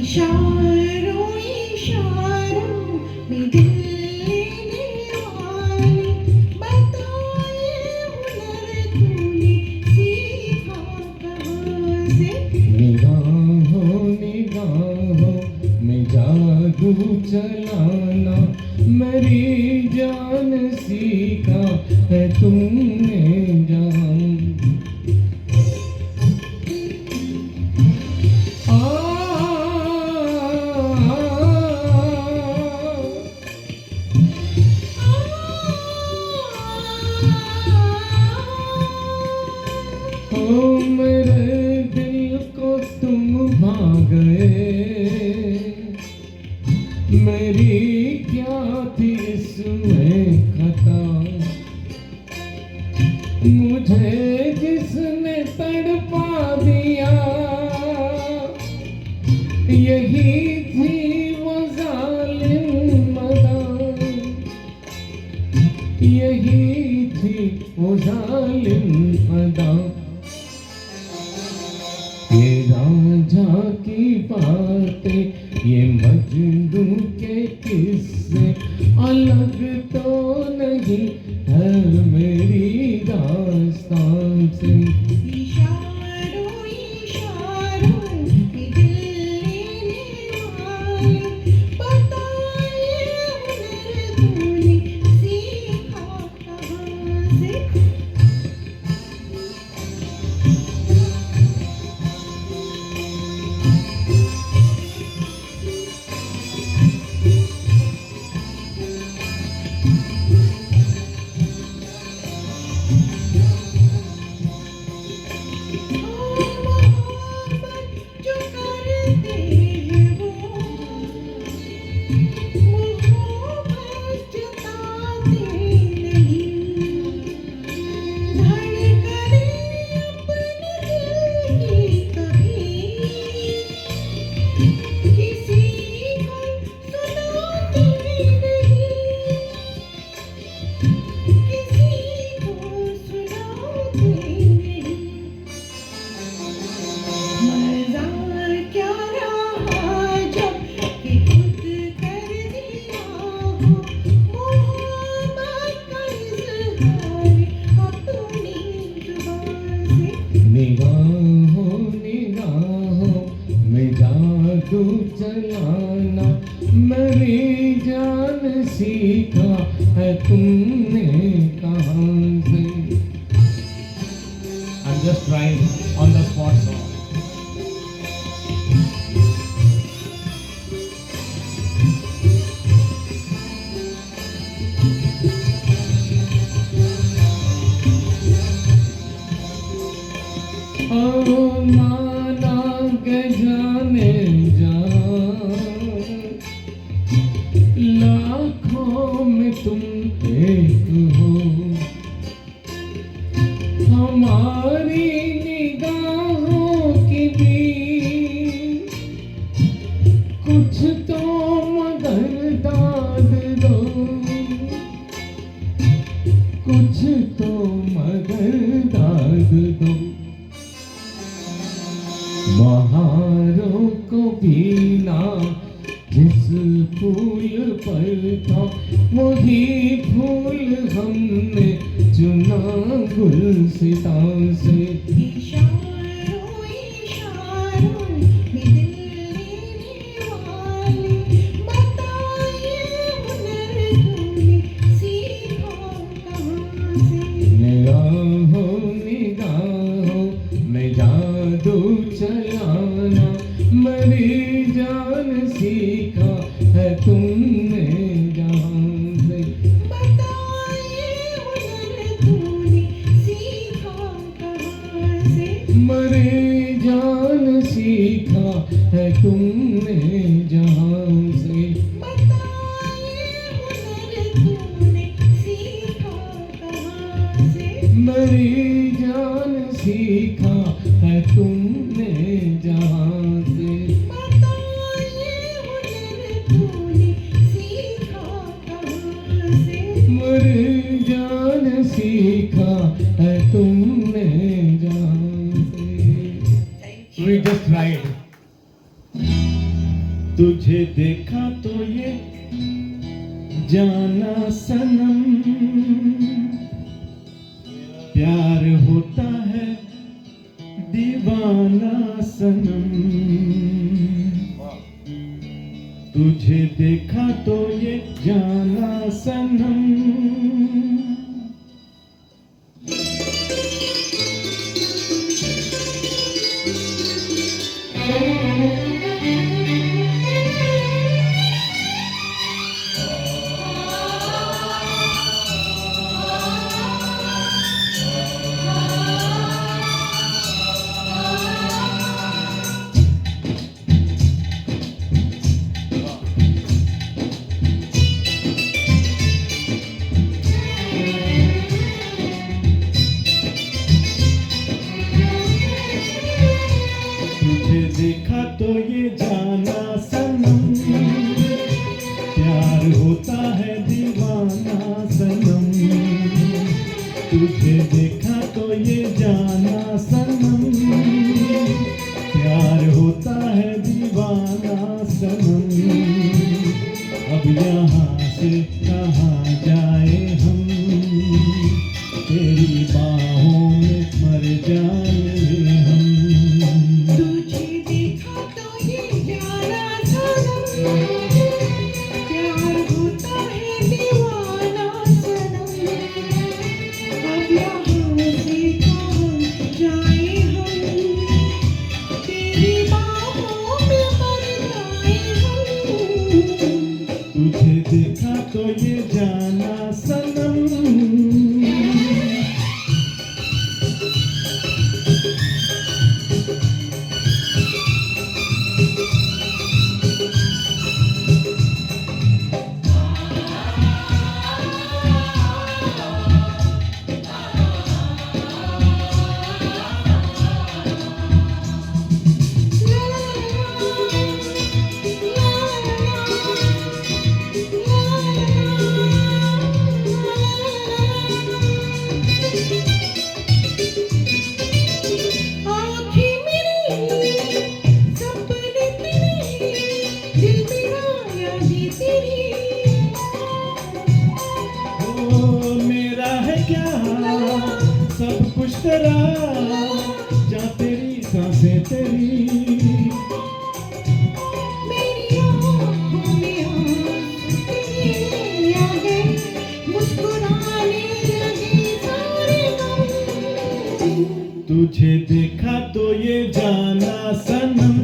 Speaker 6: इशारों इशारों में दिल लेने वाली
Speaker 3: मेरी जान सीखा है तुमने जहां मेरे दिल को तुम भा गए मेरी क्या थी इसमें खता मुझे जिसने तड़पा दिया यही थी वो जालिम अदा यही थी वो जालिम अदा ये राजा की बातें ये मजनू के किस्से अलग तो नहीं है मेरी दास्तान से
Speaker 6: इशारों इशारों में दिल लेने वाले बताए हुनर तूने सीखा कहाँ से जो करते हैं वो मोहब्बत जताते नहीं धड़कने अपने दिल की कभी किसी को सुनाते नहीं किसी को सुनाते नहीं मज़ा क्या रहा जब कि खुद कर दिया हो मोहब्बत का इज़हार अपनी ज़ुबान से
Speaker 3: निगाहों में जादू चलाना मेरी जान सीखा है तुमने कहाँ से I'm just trying on the spot song. ओ माना के जाने जा लाखों में तुम एक हो हमारी निगाहों की भी कुछ तो मगर दाद दो कुछ तो मगर दाद दो बहारों को पीना जिस फूल पर था वही फूल हमने चुना गुलसिता से
Speaker 6: इशारों इशारों में दिल लेने वाले बताए हुनर तूने सीखा कहाँ से
Speaker 3: निगाहों में जादू चलाना मेरी जान सीखा है तुमने जहाँ से
Speaker 6: बताए हुनर तूने सीखा कहाँ से
Speaker 3: मेरी जान सीखा है तुमने जहाँ से
Speaker 6: बताए हुनर तूने सीखा कहाँ से
Speaker 3: मेरी जान सीखा है तुमने जहाँ से
Speaker 6: बताए हुनर तूने सीखा कहाँ से
Speaker 3: मेरी जान सीखा है तुमने जहाँ से We just tried.
Speaker 4: तुझे देखा तो ये जाना सनम प्यार होता है दीवाना सनम तुझे देखा तो ये जाना सनम। तुझे देखा तो ये जाना सनम, प्यार होता है दीवाना सनम। तुझे देखा तो ये जाना सनम, प्यार होता है दीवाना सनम। अब यहाँ से कहाँ जाए हम, तेरी बाहों में मर जाएंगे हम।
Speaker 6: तुझे देखा तो ये जाना सनम, प्यार होता है दीवाना सनम। अब यहाँ से कहाँ जाए हम, तेरी बाहों में मर जाए हम।
Speaker 4: तुझे देखा तो ये जाना सनम।
Speaker 6: आँखें मेरी सपने तेरे, दिल मेरा यादें तेरी।
Speaker 4: ओ मेरा है क्या सब कुछ तेरा, जा तेरी सांसें तेरी।
Speaker 6: मेरी आँखों में आँसू तेरे आ गए, मुस्कुराने लगे सारे गम।
Speaker 4: तुझे देखा तो ये जाना सनम,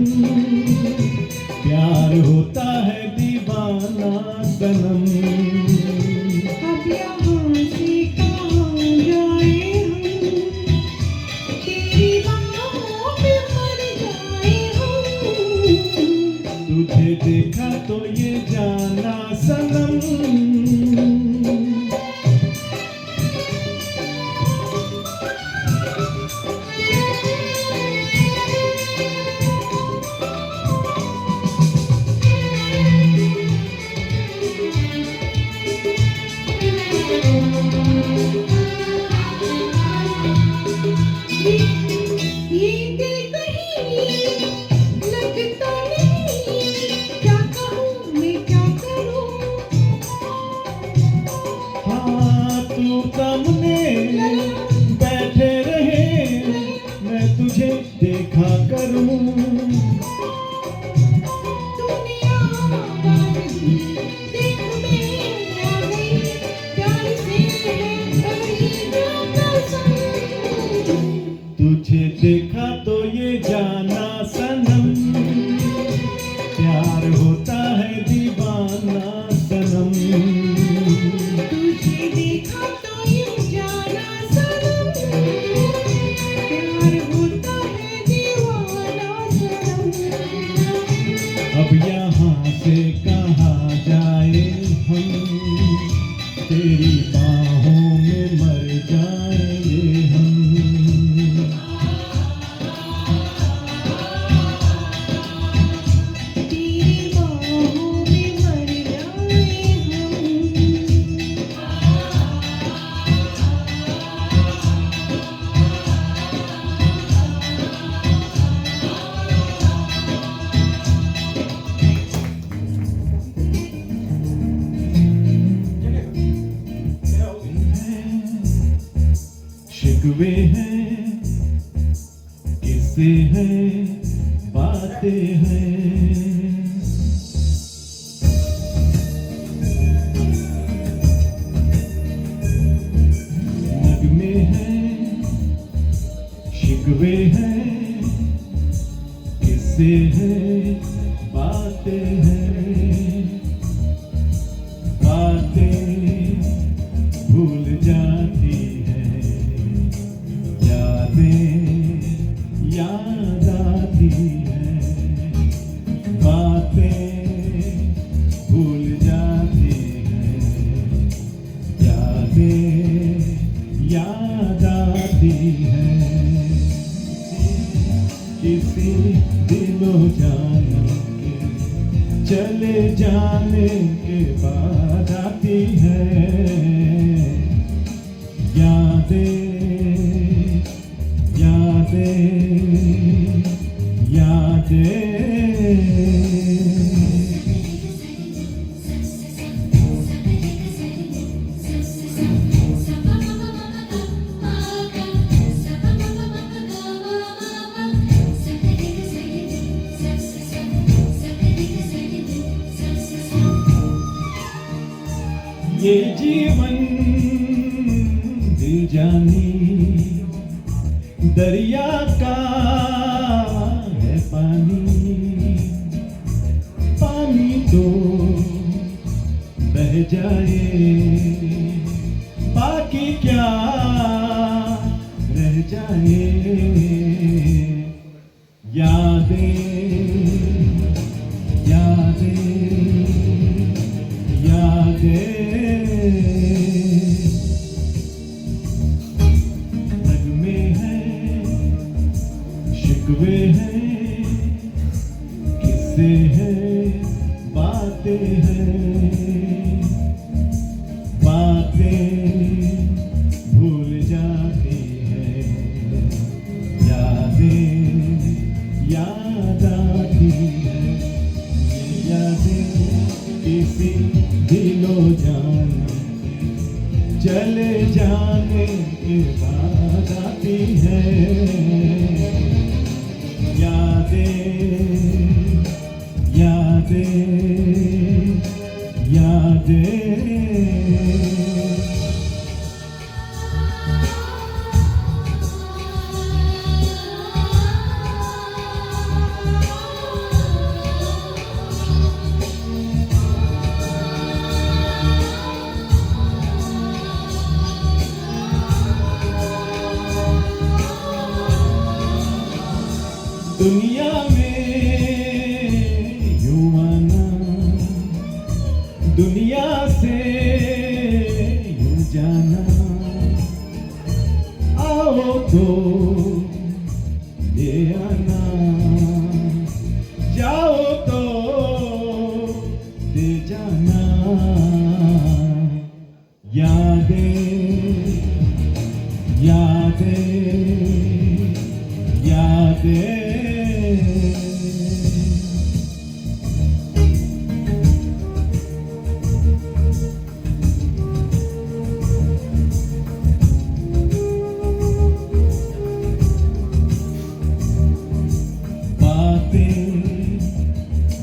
Speaker 4: प्यार होता है दीवाना सनम।
Speaker 6: अब यहाँ से कहाँ जाए हम, तेरी बाहों में मर जाए हम।
Speaker 4: तुझे देखा तो ये जाना सनम।
Speaker 6: ये दिल कहीं लगता नहीं, क्या कहूँ मैं क्या करूँ।
Speaker 4: हाँ तू सामने बैठे रहे, मैं तुझे देखा करूँ।
Speaker 6: तूने आवाज़ दी, देख मैं आ गई, प्यार से है भरी कसम।
Speaker 4: तुझे देखा तो ये जाना सनम, प्यार होता है दीवाना सनम।
Speaker 6: तुझे देखा तो ये जाना सनम, प्यार होता है दीवाना सनम।
Speaker 4: अब यहाँ से कहाँ जाए हम, तेरी बाहों में मर जाएंगे हम।
Speaker 6: तेरी बाहों में मर जाए हम।
Speaker 4: शिकवे हैं, किस्से हैं, बातें हैं।
Speaker 7: हैं बातें हैं, बातें भूल जाती हैं, यादें याद आती हैं, बातें भूल जाती हैं, यादें याद आती हैं। किसी दिलो जाने के चले जाने के बाद आती है यादें यादें यादें। ये जीवन दिल जानी दरिया का है पानी, पानी तो बह जाए बाकी क्या रह जाए, यादें यादें यादें। नगमे हैं शिकवे हैं किस्से हैं बातें हैं, बातें भूल जाती हैं, यादें याद आती हैं, ये यादें किसी दिलो जाने चले जाने के बाद आती है, यादें यादें यादें। दुनिया में यूं आना, दुनिया से यूं जाना, आओ तो ले आना, जाओ तो दे जाना, यादें यादें यादें।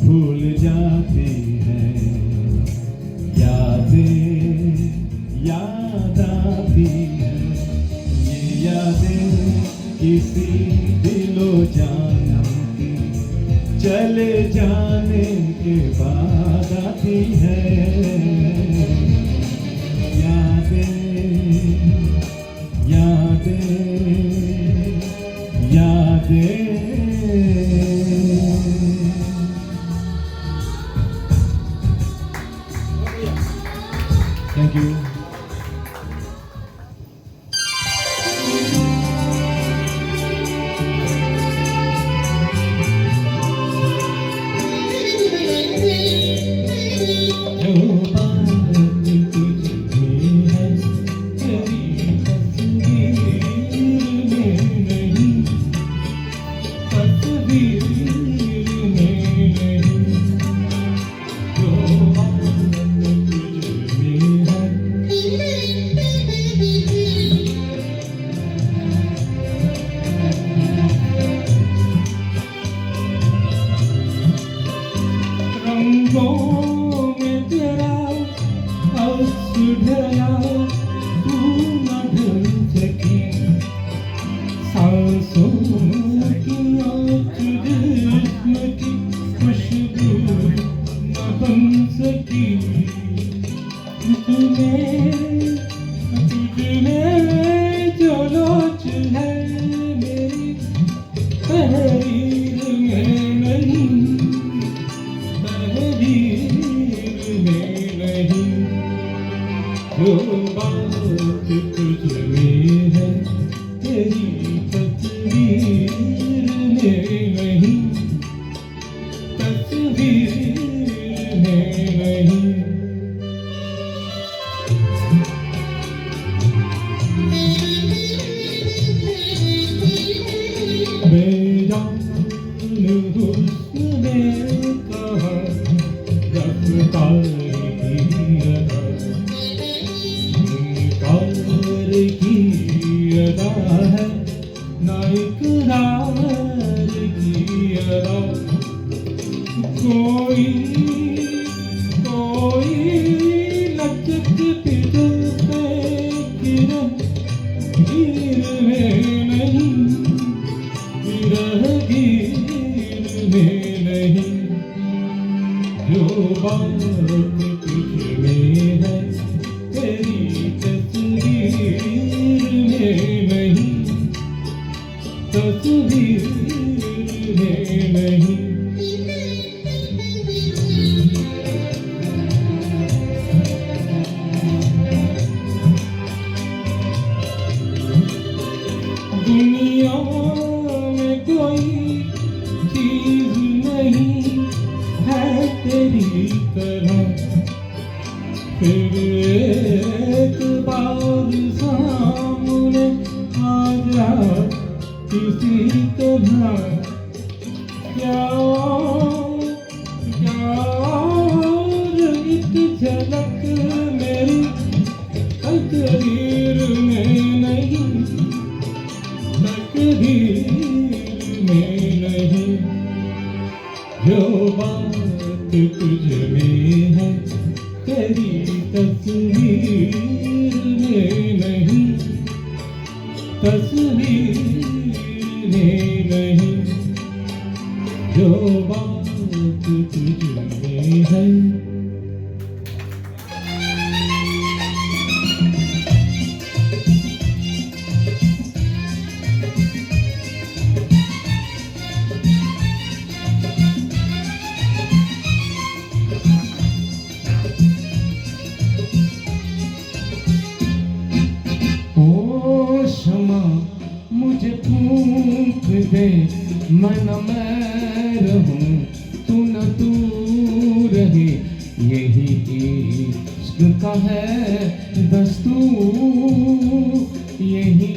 Speaker 7: भूल जाती हैं, यादें याद आती हैं, ये यादें किसी दिलो जाने की चले जाने के बाद आती हैं, यादें यादें यादें। Thank you. सांसों की आँच जिस्म में जो लोच है मेरी तहरीर में नहीं, तहरीर में नहीं। जो बात तुझ में है तेरी तस्वीर में नहीं, तस्वीर में नहीं। बेजान हुस्न ने कहा रफ्तार की अदा, इनकार की अदा है ना इकरार की अदा। कोई लचक पिटो पे किरण गिर में नहीं, गिर में नहीं। जो बात तुझ में है तेरी तस्वीर में नहीं, तस्वीर में नहीं। दुनिया में कोई चीज नहीं है तेरी तरह, फिर एक बार सामने आ जा किसी तरह। क्या एक झलक मेरी तकदीर में नहीं, तकदीर में नहीं। जो बात तुझ में है तेरी तस्वीर में नहीं, तस्वीर में नहीं। जो बात तुझ में है। ओ क्षमा मुझे फूंक दे, मन मैं रहूं तू न तू रहे। यही इश्क का है दस्तूर, यही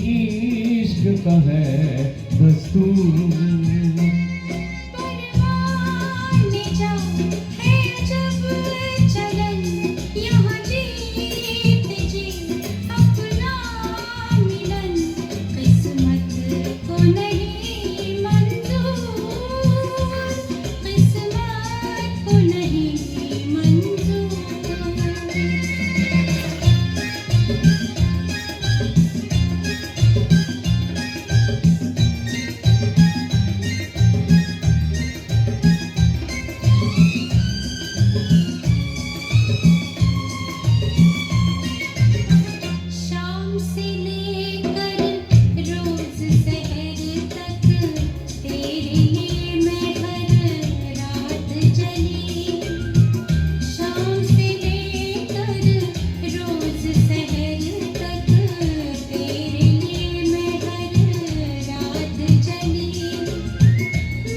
Speaker 7: इश्क का है दस्तूर।
Speaker 6: परवाने जा है जब चलन, यहाँ जीत जी अपना मिलन। किस्मत को नहीं मंजूर, किस्मत को नहीं मंजूर। शाम से लेकर रोज सहर तक तेरे लिए मैं हर रात जली। शाम से लेकर रोज सहर तक तेरे लिए मैं हर रात जली।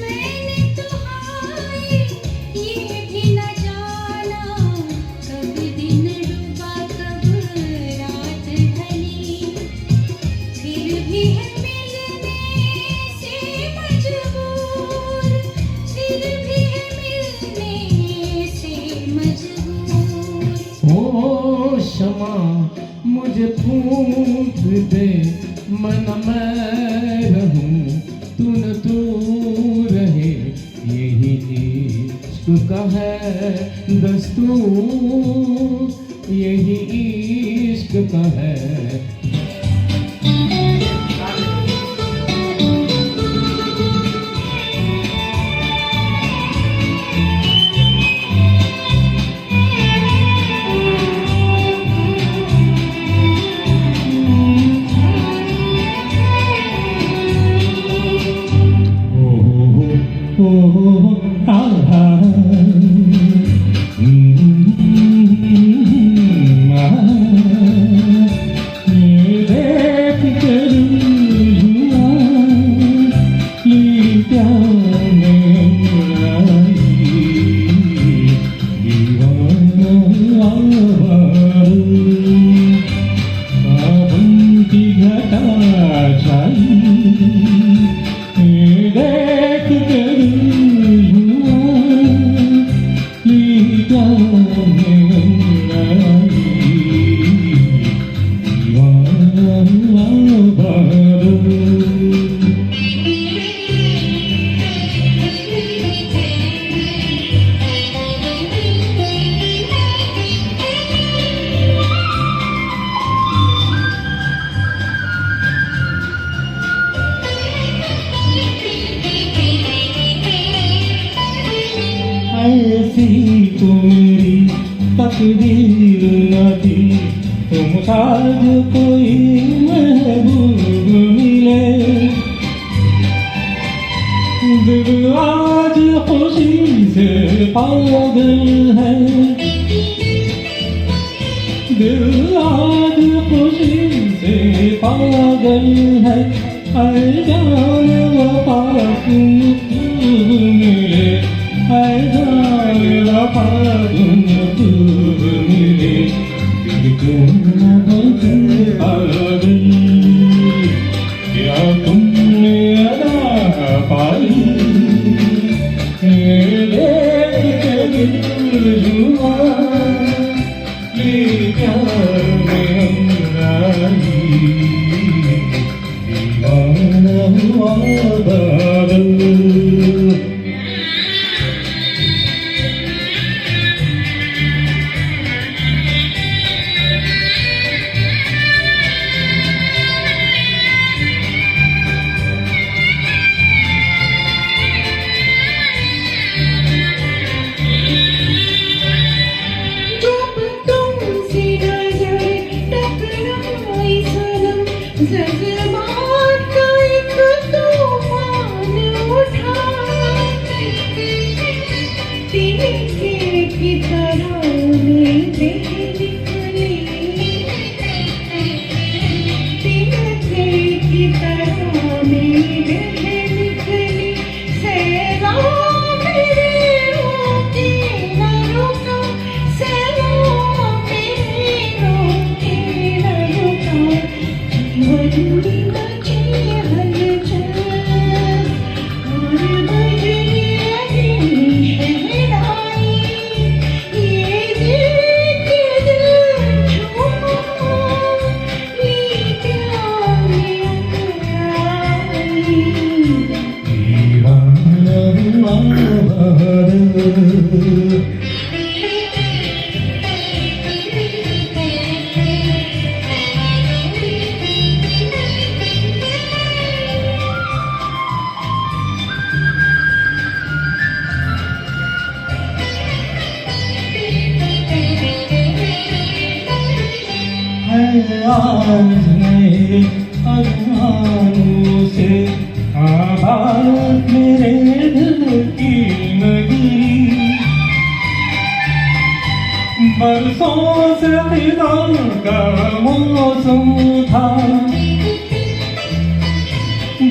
Speaker 6: मैंने तो हाय ये भी न जाना, कब दिन डूबा कब रात ढली। फिर भी है मिलने से मजबूर, फिर भी है मिलने से मजबूर।
Speaker 7: ओ क्षमा मुझे फूंक दे, मन मैं रहूं तू न तू रहे। यही इश्क का है दस्तूर, यही इश्क का है।
Speaker 1: तकदीर न थी तुम साथ कोई महबूब मिले। दिल आज खुशी से पागल है, दिल आज खुशी से पागल है। ऐ जान वफा तुम खूब मिले, ऐ जान वफा तुम खूब मिले। तुम न पागल क्या तुमने अदा पाई, देख के दिल जुआ ये प्यार में अंगाई। दीवाना हुआ बादल।
Speaker 6: जब तुमसे नजर टकराई सनम, जज्बात का एक तूफान उठा। तिनके की तरह मेरे निकली, तिनके की तरह मेरे निकली। सैलाब मेरे रोके न रुका, सैलाब मेरे रोके न रुका। जीवन में मची हलचल और बजने लगी शहनाई। ये दिल के दिल झूमा, ये प्यार में अंगड़ाई।
Speaker 1: दीवाना हुआ बादल। है आज नए अरमानों से आबाद मेरे दिल की नगरी। बरसों से खिदा का मौसम था,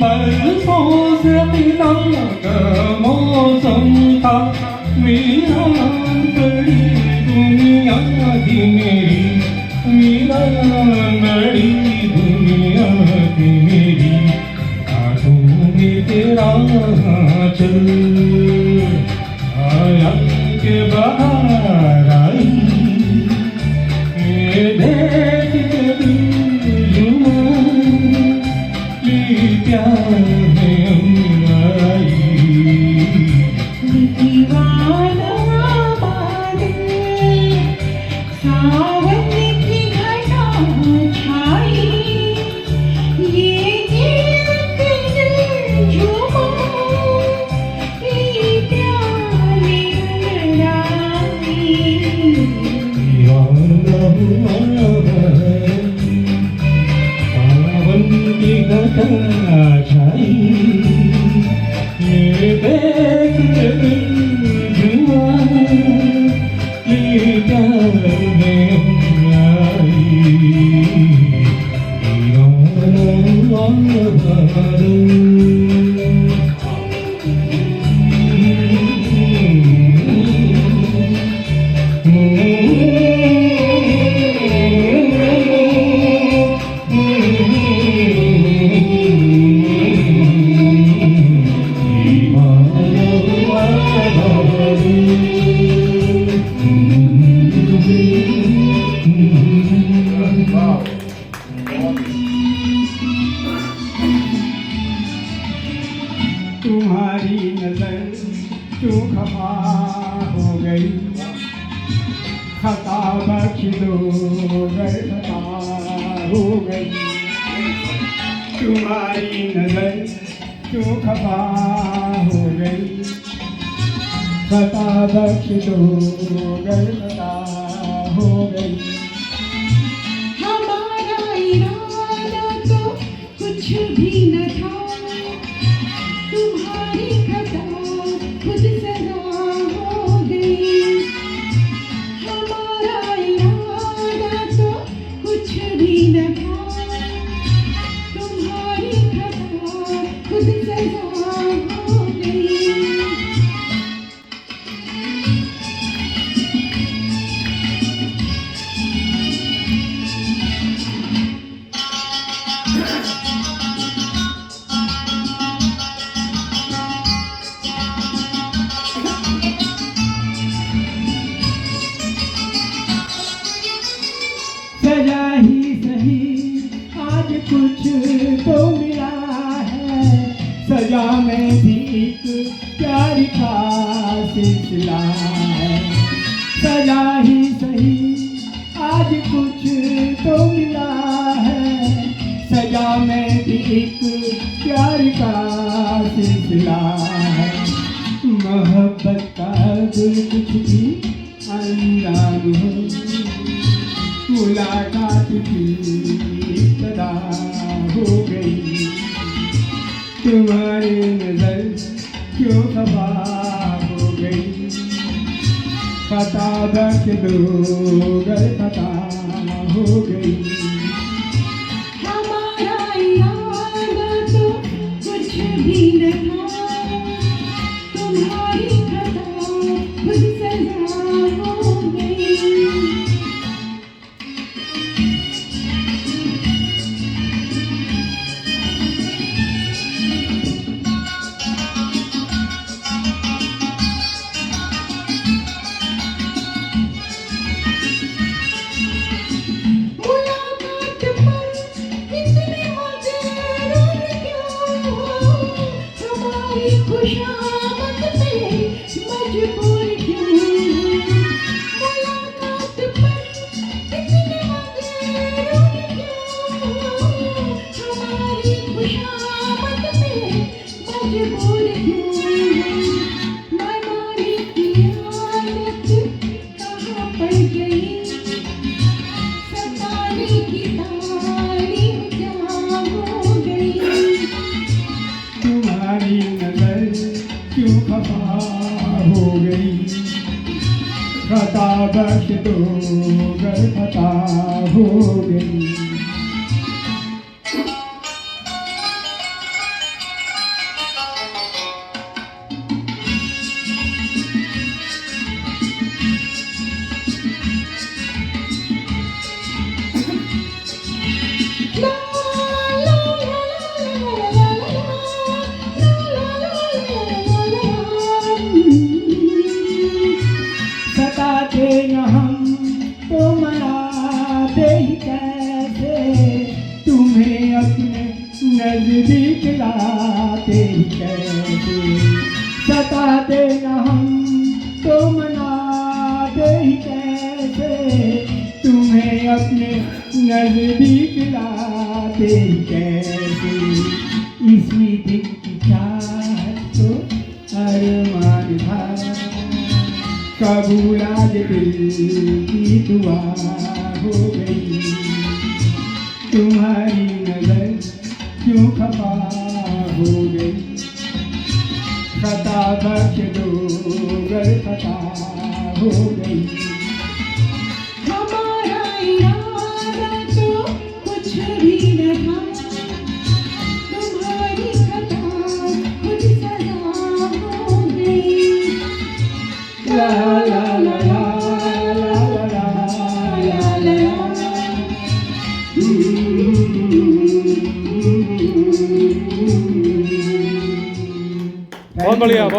Speaker 1: बरसों से खिदा का मौसम था। मेरा बड़ी दुनिया थी मेरी, मेरा बड़ी दुनिया थी मेरी। हाथों में तेरा चल आया के बाहर आई। ये देख के दिल जुआ ये प्यार में अंगाई।
Speaker 6: दीवाना बादल, सावन की घटा छाई। ये दिल के दिल झूमा, ये प्यार में अंगड़ाई।
Speaker 1: दीवाना हुआ बादल, सावन की घटा छाई। ये देख के दिल जुआ ये प्यार में अंगाई। दीवाना हुआ बादल।
Speaker 2: तुम्हारी नजर क्यों खफा हो गई, खता बख्श दो गर खता हो गई। तुम्हारी नजर क्यों खफा हो गई, खता बख्श दो गर खता
Speaker 7: हो गई।
Speaker 6: हमारा इरादा तो कुछ भी न था, तुम्हारी खता खुद सजा हो गई। हमारा इरादा तो कुछ भी न था, तुम्हारी खता खुद सजा हो गई।
Speaker 5: सजा ही सही आज कुछ तो मिला है, सजा में भी एक प्यार का सिलसिला है। सजा ही सही आज कुछ तो मिला है, सजा में भी एक प्यार का सिलसिला है। मोहब्बत का कुछ भी अंजाम हो, मुलाकात की इब्तिदा हो गई। तुम्हारी नजर क्यों खफा हो गई, खता बख्श दो गर खता हो गई।
Speaker 6: हमारा इरादा तो कुछ भी न था, तुम्हारी खता खुद सजा हो गई। मुलाकात पर इतने मगरूर क्यों, हमारी खुशामद पे मजबूर क्यों। मुलाकात पर इतने मगरूर क्यों, हमारी खुशामद पे मजबूर क्यों। मैदानी की हालत कहाँ पड़ गई, सताने की तारीफ क्या हो गई।
Speaker 5: तुम्हारी नजर क्यों खफा हो गई, खता बख्श दो गर खता हो गई।
Speaker 6: ला ला ला ला ला
Speaker 5: सताते न हम तो मनाते ही कैसे, तुम्हें अपने नजदीक लाते ही कैसे। सताते न हम तो मनाते ही कैसे, तुम्हें अपने नजदीक लाते ही कैसे। इसी दिल की चाहत तो अरमान था, कबूल आज दिल की दुआ हो गई। तुम्हारी नजर क्यों खफा हो गई, खता बख्श दो गर खता हो गई।
Speaker 6: हमारा इरादा तो कुछ भी न था, तुम्हारी खता खुद सजा हो गई।
Speaker 5: ला ला ला ला ला ला ला ला ला।
Speaker 1: बहुत बढ़िया।